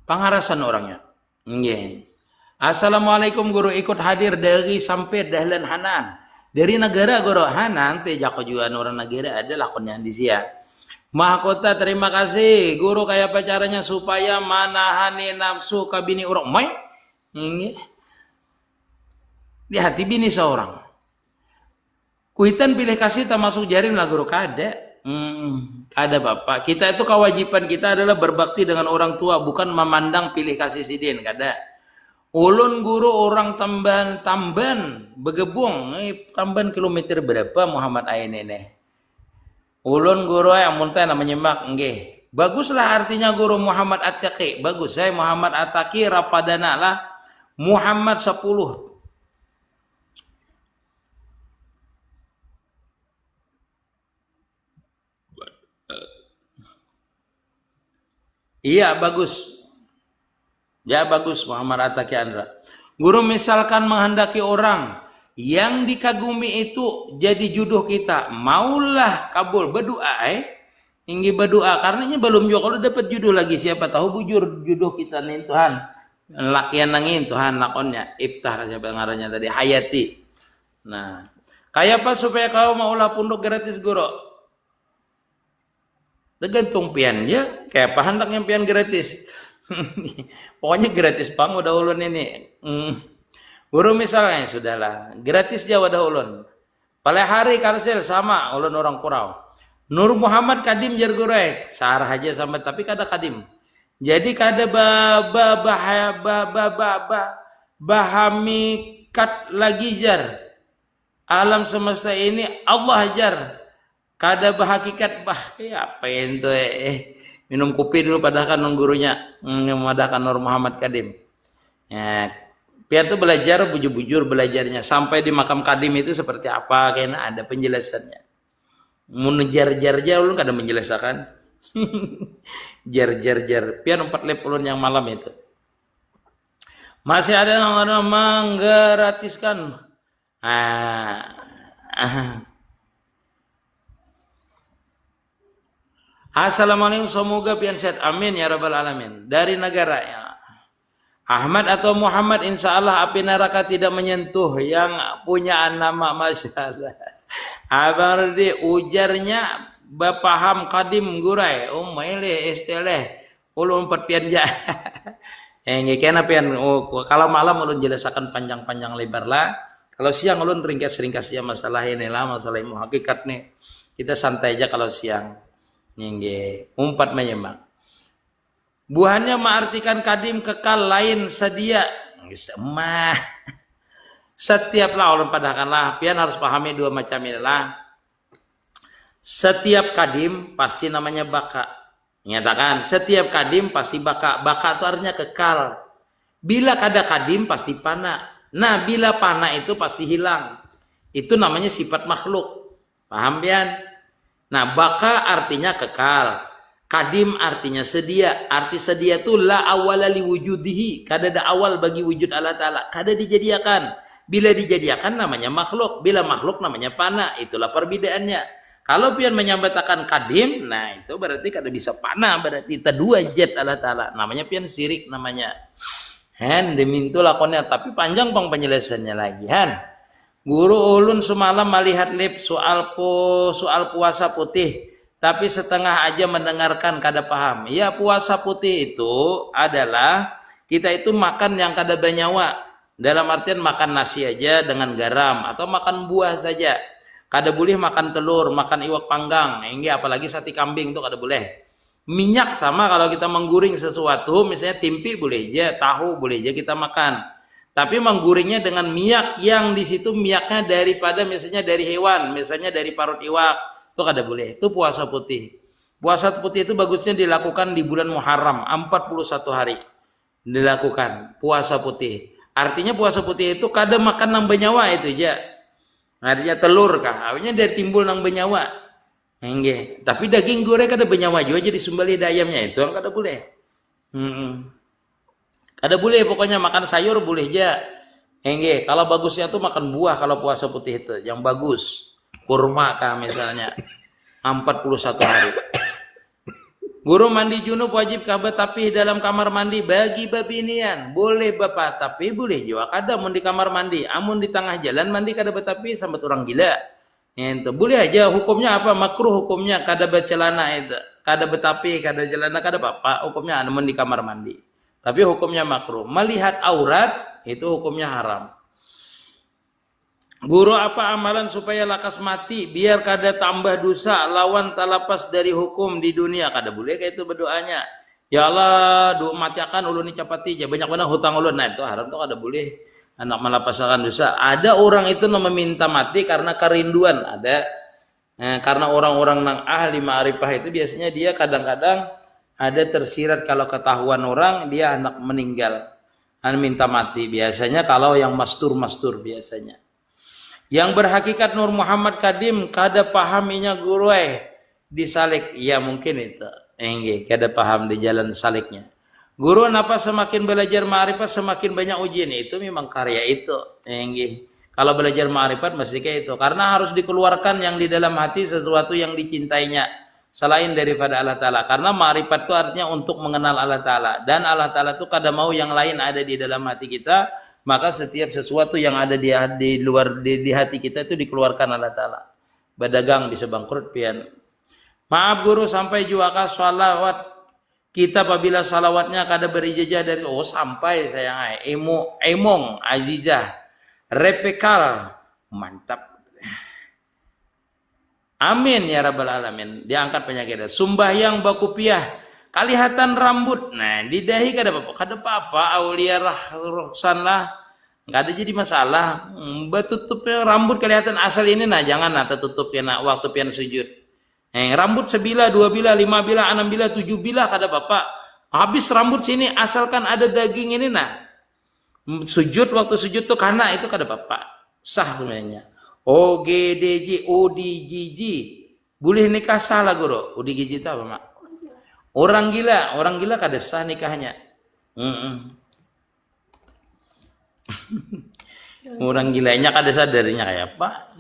Pangarasan orangnya. Nggih. Assalamualaikum guru, ikut hadir dari sampai Dahlan Hanan. Dari negara guru Hanan, teh jako juga orang negara ada lakonnya di sia. Mahkota terima kasih guru, kayak apa caranya supaya manahani nafsu ke bini orang? Mai. Nggih. Di hati bini seorang. Kuitan pilih kasih tak masuk jarim lah guru, kada. Ada bapak. Kita itu kewajiban kita adalah berbakti dengan orang tua, bukan memandang pilih kasih sidin, kada. Ulun guru orang Tamban Begebung, Tamban kilometer berapa Muhammad Ain ini? Ulun guru yang muntah namanya mak, nggih. Baguslah artinya guru Muhammad At-Taqi. Bagus saya Muhammad At-Taqi rapadana lah Muhammad 10. Iya bagus. Ya bagus Muhammad Ataki Andra. Guru misalkan menghendaki orang yang dikagumi itu jadi jodoh kita, maulah kabul berdoa ingin berdoa karenanya belum juga kalau dapat jodoh lagi siapa tahu bujur jodoh kita nih Tuhan. Lakian nangin Tuhan lakonnya Iftah siapa ngarannya tadi Hayati. Nah, kayak apa supaya kau maulah pondok gratis guru? Tergantung pian ya, kayak apa hendaknya pian gratis. Pokoknya gratis pang udah ulun ini. Guru misalnya sudahlah gratis aja udah ulun. Pada hari karsel sama ulun orang Kurau. Nur Muhammad Kadim jar guru sarah aja sama tapi kada Kadim. Jadi kada bahamikat lagi jar. Alam semesta ini Allah jar. Kada bahakikat ya apa itu minum kopi dulu padahal kan gurunya memadahkan Nur Muhammad Kadim. Ya, Pia tuh belajar bujur-bujur belajarnya sampai di makam Kadim itu seperti apa kayaknya ada penjelasannya. Mau jar-jar ulun kada menjelaskan. jar. Pia 4 lep ulun yang malam itu. Masih ada yang menggratiskan. Assalamualaikum, semoga pian sehat. Amin ya rabbal alamin. Dari negara ya. Ahmad atau Muhammad, insya Allah api neraka tidak menyentuh yang punya nama masalah. Abang di ujarnya bapaham Kadim gurai. Maile istileh. Ulun 4 pian ja. Kena pian. Kalau malam ulun jelaskan panjang-panjang lebar lah. Kalau siang ulun ringkas ya masalah ini lah, masalah ilmu hakikat nih. Kita santai aja kalau siang. Nggih, umpat memang. Buahnya mengartikan Kadim kekal lain sedia. Semah. Setiap lah ulun padahkanlah, pian harus pahami 2 macam inilah. Setiap Kadim pasti namanya baka. Nyatakan, setiap Kadim pasti baka. Baka itu artinya kekal. Bila kada Kadim pasti pana. Nah, bila pana itu pasti hilang. Itu namanya sifat makhluk. Paham pian? Nah, baka artinya kekal. Kadim artinya sedia. Arti sedia itu la awala li wujudihi. Kada ada awal bagi wujud Allah Ta'ala. Kada dijadiakan. Bila dijadiakan namanya makhluk. Bila makhluk namanya pana. Itulah perbedaannya. Kalau pian menyambatakan kadim, nah itu berarti kada bisa pana. Berarti kita 2 jet Allah Ta'ala. Namanya pian sirik namanya. Demintu lakonnya. Tapi panjang pang penjelasannya lagi. Guru ulun semalam melihat lip soal puasa putih, tapi setengah aja mendengarkan kada paham. Ya puasa putih itu adalah kita itu makan yang kada banyawa. Dalam artian makan nasi aja dengan garam atau makan buah saja. Kada boleh makan telur, makan iwak panggang, apalagi sate kambing itu kada boleh. Minyak sama kalau kita mengguring sesuatu, misalnya timpi boleh aja, tahu boleh aja kita makan. Tapi mengguringnya dengan minyak yang di situ minyaknya daripada misalnya dari hewan, misalnya dari parut iwak, itu kada boleh. Itu puasa putih. Puasa putih itu bagusnya dilakukan di bulan Muharram, 41 hari dilakukan puasa putih. Artinya puasa putih itu kada makan nang benyawa itu aja. Artinya telur kah? Artinya dari timbul nang benyawa. Tapi daging goreng kada benyawa juga jadi sumbali ayamnya itu yang kada boleh. Kada boleh pokoknya makan sayur boleh aja. Enggak, kalau bagusnya tuh makan buah kalau puasa putih itu, yang bagus. Kurma kah misalnya, 41 hari. Guru mandi junub wajib kah tapi dalam kamar mandi bagi babinian. Boleh bapak, tapi boleh juga kadang mun di kamar mandi. Amun di tengah jalan mandi kada betapi sambat orang gila. Itu boleh aja, hukumnya apa? Makruh hukumnya, kada bercelana itu. Kada betapi, kada celana, kada apa hukumnya amun di kamar mandi. Tapi hukumnya makruh. Melihat aurat itu hukumnya haram. Guru apa amalan supaya lakas mati biar kada tambah dosa lawan talapas dari hukum di dunia? Kada boleh kayak itu berdoanya. Ya Allah, doa mati akan ulun capati aja banyak mana hutang ulun. Nah itu haram tuh kada boleh anak melapaskan dosa. Ada orang itu meminta mati karena kerinduan, ada. Karena orang-orang nang ahli ma'rifah itu biasanya dia kadang-kadang ada tersirat kalau ketahuan orang dia anak meninggal. Minta mati biasanya kalau yang mastur biasanya. Yang berhakikat Nur Muhammad Kadim kada pahaminya guru disalik. Ya mungkin itu. Enggak, kada paham di jalan saliknya. Guru napa semakin belajar ma'rifat semakin banyak ujian, itu memang karya itu. Enggak. Kalau belajar ma'rifat mesti kayak itu karena harus dikeluarkan yang di dalam hati sesuatu yang dicintainya selain daripada Allah Ta'ala. Karena ma'rifat itu artinya untuk mengenal Allah Ta'ala. Dan Allah Ta'ala itu kada mau yang lain ada di dalam hati kita. Maka setiap sesuatu yang ada di luar di hati kita itu dikeluarkan Allah Ta'ala. Badagang bisa bangkrut pian. Maaf guru sampai juga salawat. Kita apabila salawatnya kada berijajah dari sampai sayang emong azizah. Repekal. Mantap. Amin ya rabbal alamin. Diangkat penyakitnya. Sumbahyang bakupiah. Kalihatan rambut. Nah, di dahi kada apa-apa. Kada apa-apa. Aulia rohsan lah. Nggak ada jadi masalah. Betutupnya rambut kelihatan asal ini. Nah, jangan tertutup ya waktu pian sujud. Rambut sebilah, 2 bilah, 5 bilah, 6 bilah, 7 bilah kada apa-apa. Habis rambut sini asalkan ada daging ini nah. Sujud waktu sujud tuh karena itu kada apa-apa. Sah sebenarnya. OGDJ, ODGJ. Boleh nikah sah lah guru. ODGJ itu apa mak? Orang gila kada sah nikahnya. Orang gilanya kada sadarinya kayak apa?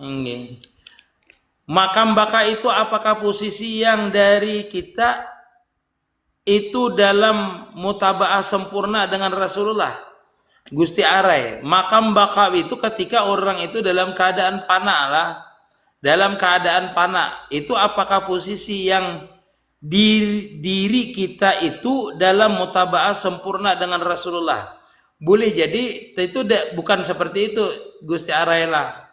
Makam baka itu apakah posisi yang dari kita itu dalam mutaba'ah sempurna dengan Rasulullah? Gusti Arai, makam baka itu ketika orang itu dalam keadaan fana lah. Dalam keadaan fana, itu apakah posisi yang diri kita itu dalam mutaba'ah sempurna dengan Rasulullah? Boleh jadi itu bukan seperti itu Gusti Arai lah.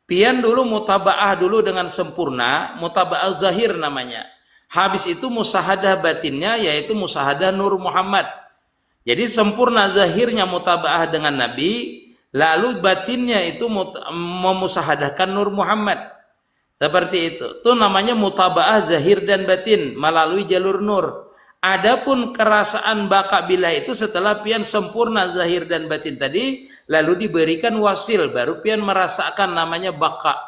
Pian dulu mutaba'ah dulu dengan sempurna, mutaba'ah zahir namanya. Habis itu musahadah batinnya yaitu musahadah Nur Muhammad. Jadi sempurna zahirnya mutaba'ah dengan Nabi, lalu batinnya itu memusahadahkan Nur Muhammad. Seperti itu. Itu namanya mutaba'ah zahir dan batin melalui jalur nur. Adapun kerasaan baka billah itu setelah pian sempurna zahir dan batin tadi, lalu diberikan wasil, baru pian merasakan namanya baka.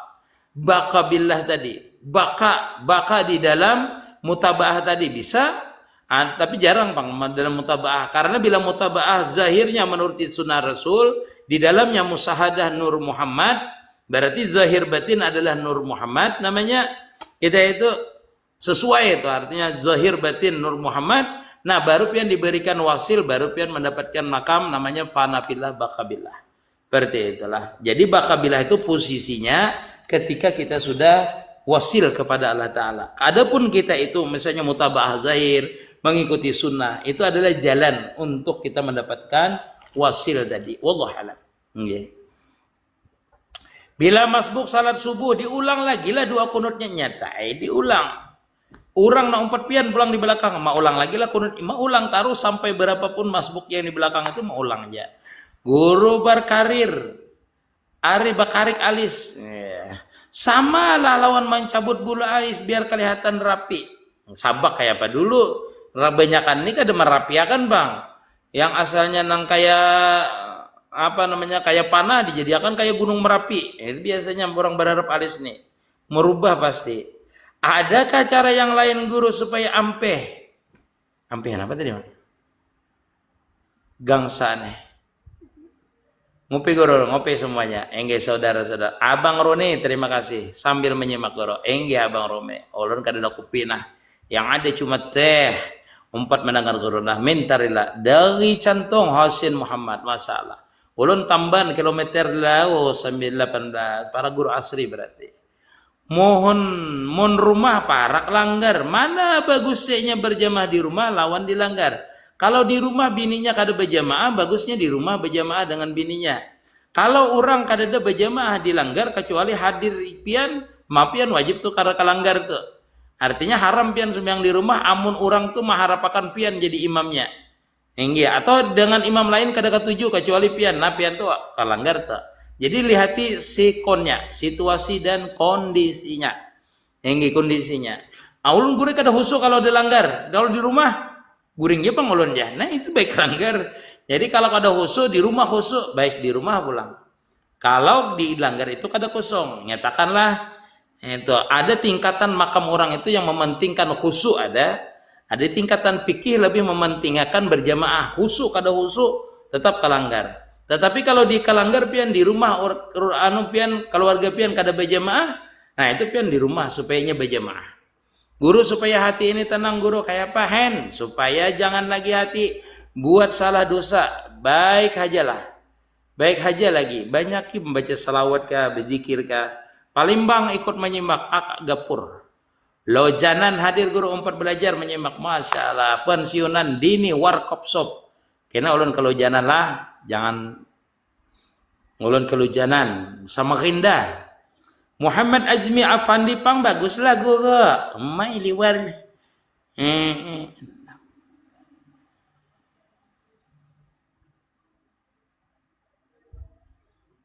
Baka billah tadi. Baka di dalam mutaba'ah tadi bisa. Tapi jarang bang dalam mutaba'ah karena bila mutaba'ah zahirnya menurut sunnah Rasul di dalamnya musahadah Nur Muhammad berarti zahir batin adalah Nur Muhammad namanya kita itu sesuai itu artinya zahir batin Nur Muhammad. Nah baru pian diberikan wasil baru pian mendapatkan makam namanya fanafilah bakabillah seperti itulah. Jadi bakabillah itu posisinya ketika kita sudah wasil kepada Allah Ta'ala. Adapun kita itu misalnya mutaba'ah zahir mengikuti sunnah itu adalah jalan untuk kita mendapatkan wasil tadi. Wallahu a'lam. Bila masbuk salat subuh diulang lagi lah dua kunutnya nyata. Diulang. Orang nak umpat pian pulang di belakang mau ulang lagi lah kunut. Mau ulang taruh sampai berapapun masbuk yang di belakang itu mau ulang aja. Guru berkarir. Ari bakarik alis. Sama lah lawan mencabut bulu alis biar kelihatan rapi. Sabak kayak apa dulu? Kebanyakan ini kada merapiakan bang. Yang asalnya nang kayak apa namanya kayak panah dijadikan kayak gunung Merapi. Itu biasanya orang berharap alis nih merubah pasti. Adakah cara yang lain guru supaya ampeh? Ampeh apa tadi bang? Gangsa nih. Ngopi guru, ngopi semuanya. Enggak saudara-saudara. Abang Roni, terima kasih. Sambil menyimak guru. Enggak Abang Roni. Ulun kada ada kopi nah. Yang ada cuma teh. Umpat mendengar guru nah. Mintarila. Dari cantung Hasin Muhammad. Masalah. Ulun tambahan kilometer lau 18. Para guru asri berarti. Mohon rumah parak langgar. Mana bagusnya berjamaah di rumah lawan dilanggar. Kalau di rumah bininya kada berjamaah, bagusnya di rumah berjamaah dengan bininya. Kalau orang kada ada berjamaah dilanggar kecuali hadir pian, mapian wajib tuh kada kalanggar tuh. Artinya haram pian sembahyang di rumah, amun orang tuh maharapakan pian jadi imamnya. Enggak, atau dengan imam lain kada ketuju kecuali pian, nah pian tuh kalanggar tuh. Jadi lihati sikonnya, situasi dan kondisinya. Enggak kondisinya. Ulun gure kada husu kalau dilanggar. Kalau di rumah guring dia pengulun ya. Nah itu baik langgar. Jadi kalau kada khusyuk di rumah khusyuk, baik di rumah pulang. Kalau di langgar itu kada kosong, nyatakanlah itu ada tingkatan makam orang itu yang mementingkan khusyuk ada tingkatan fikih lebih mementingkan berjamaah. Khusyuk kada khusyuk tetap kalanggar. Tetapi kalau di kalanggar pian di rumah pian keluarga pian kada berjamaah, nah itu pian di rumah supayanya berjamaah. Guru supaya hati ini tenang guru kayak apa Hen? Supaya jangan lagi hati buat salah dosa. Baik ajalah. Baik aja lagi. Banyak membaca salawat kah, berzikir kah. Palimbang ikut menyimak akak gapur. Lojanan hadir guru umpat belajar menyimak. Masya Allah. Pensiunan dini warkop sop. Kena ulun kelojanan lah. Jangan ulun kelojanan. Sama rindah. Muhammad Azmi Afandi pang bagus lah guru. Mai liwar.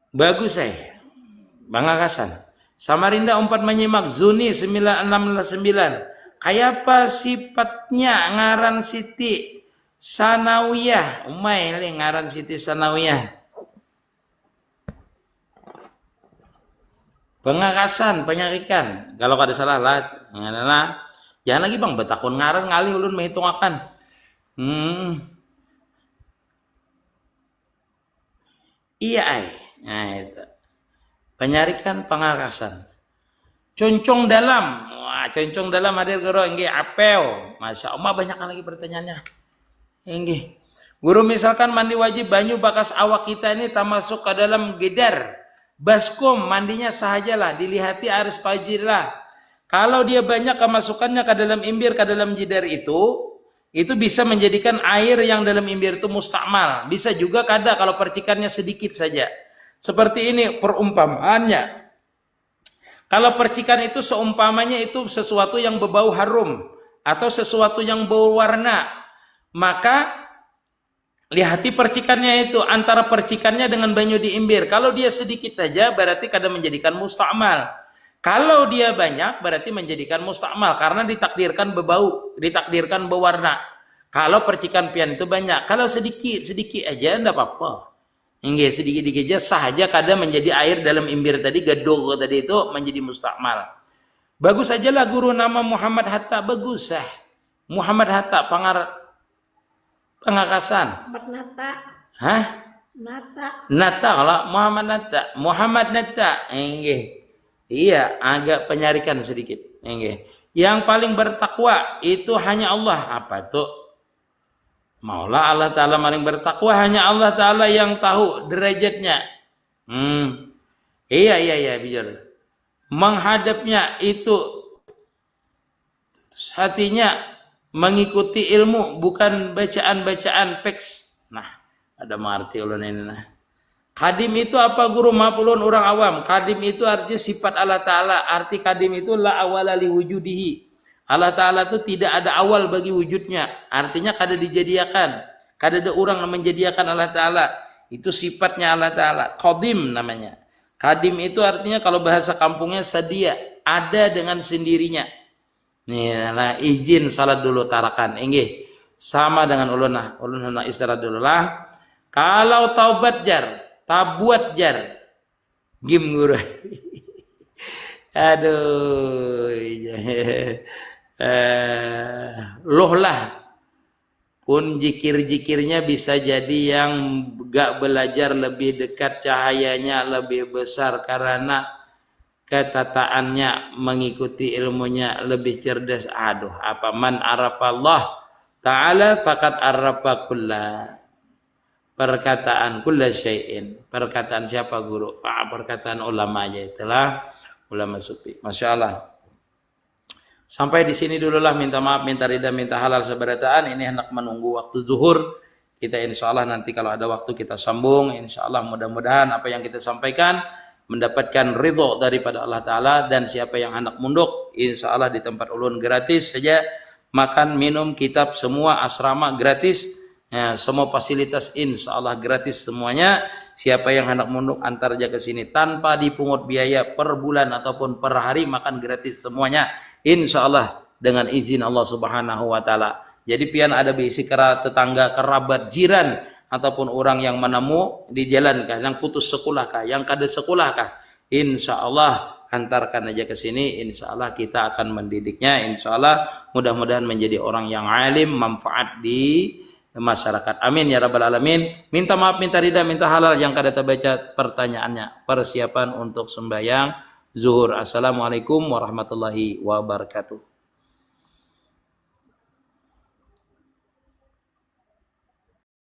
Bagus Bang Akasan. Samarinda 4 menyimak Zuni 969. Kayak apa sifatnya ngaran Siti Sanawiyah? Umay ngaran Siti Sanawiyah. Pengakasan, penyarikan. Kalau kada salah lah, jangan lagi bang betakun ngaran ngalih ulun menghitung akan. Iya nah itu. Penyarikan, pengakasan. Concong dalam. Wah, concong dalam hadir guru enggih apel. Masya Allah banyak lagi pertanyaannya. Enggih. Guru misalkan mandi wajib banyu bakas awak kita ini termasuk ke dalam gedar. Baskom mandinya sahajalah, dilihati aris fajirlah. Kalau dia banyak kemasukannya ke dalam imbir, ke dalam jidar itu bisa menjadikan air yang dalam imbir itu mustakmal. Bisa juga kada kalau percikannya sedikit saja. Seperti ini perumpamaannya. Kalau percikan itu seumpamanya itu sesuatu yang berbau harum atau sesuatu yang berwarna, maka lihati percikannya itu antara percikannya dengan banyu di imbir. Kalau dia sedikit saja berarti kada menjadikan mustakmal. Kalau dia banyak berarti menjadikan mustakmal karena ditakdirkan berbau, ditakdirkan berwarna. Kalau percikan pian itu banyak, kalau sedikit aja ndak apa-apa. Enggak sedikit aja sahaja kada menjadi air dalam imbir tadi gaduh tadi itu menjadi mustakmal. Bagus aja lah guru nama Muhammad Hatta bagus Muhammad Hatta Pengakasan. Nata. Hah? Nata. Nata kalau Muhammad Nata. Iya, agak penyarikan sedikit. Yang paling bertakwa itu hanya Allah. Apa tuh? Maulah Allah Ta'ala paling bertakwa hanya Allah Ta'ala yang tahu derajatnya. Iya bicara. Menghadapnya itu hatinya mengikuti ilmu bukan bacaan-bacaan teks. Nah, ada mengerti ulun ini nah. Kadim itu apa guru? Maaf ulun orang awam. Kadim itu artinya sifat Allah Ta'ala. Arti kadim itu la awala li wujudihi. Allah Ta'ala itu tidak ada awal bagi wujudnya. Artinya kada dijadiakan. Kada ada orang yang menjadiakan Allah Ta'ala. Itu sifatnya Allah Ta'ala. Qadim namanya. Kadim itu artinya kalau bahasa kampungnya sedia. Ada dengan sendirinya. Nih lah izin salat dulu tarakan. Enggih. Sama dengan ulun istirahat dulu lah. Kalau taubat jar, tabuat jar. Gim guru. Aduh. Loh lah. pun jikir-jikirnya bisa jadi yang gak belajar lebih dekat cahayanya lebih besar karena ketataannya mengikuti ilmunya lebih cerdas. Aduh, apa man arafallah ta'ala faqad arafa kulla. Perkataan kulla syai'in. Perkataan siapa guru? Perkataan ulama aja, itulah ulama sufi. Masya Allah. Sampai di sini dululah, minta maaf, minta ridha, minta halal seberataan. Ini hendak menunggu waktu zuhur. Kita insya Allah nanti kalau ada waktu kita sambung. Insya Allah mudah-mudahan apa yang kita sampaikan mendapatkan ridho daripada Allah Ta'ala. Dan siapa yang hendak munduk, insya Allah di tempat ulun gratis saja. Makan, minum, kitab, semua asrama gratis. Ya, semua fasilitas insya Allah gratis semuanya. Siapa yang hendak munduk antar aja ke sini tanpa dipungut biaya per bulan ataupun per hari, makan gratis semuanya. Insya Allah dengan izin Allah Subhanahu wa Ta'ala. Jadi pian ada bisi tetangga, kerabat, jiran ataupun orang yang menemu di jalan kah, yang putus sekolah kah, yang kada sekolah kah, insya Allah antarkan aja ke sini. Insya Allah kita akan mendidiknya. Insya Allah mudah-mudahan menjadi orang yang alim, manfaat di masyarakat. Amin ya rabbal alamin. Minta maaf, minta ridha, minta halal. Yang kada terbaca pertanyaannya, persiapan untuk sembahyang zuhur. Assalamualaikum warahmatullahi wabarakatuh.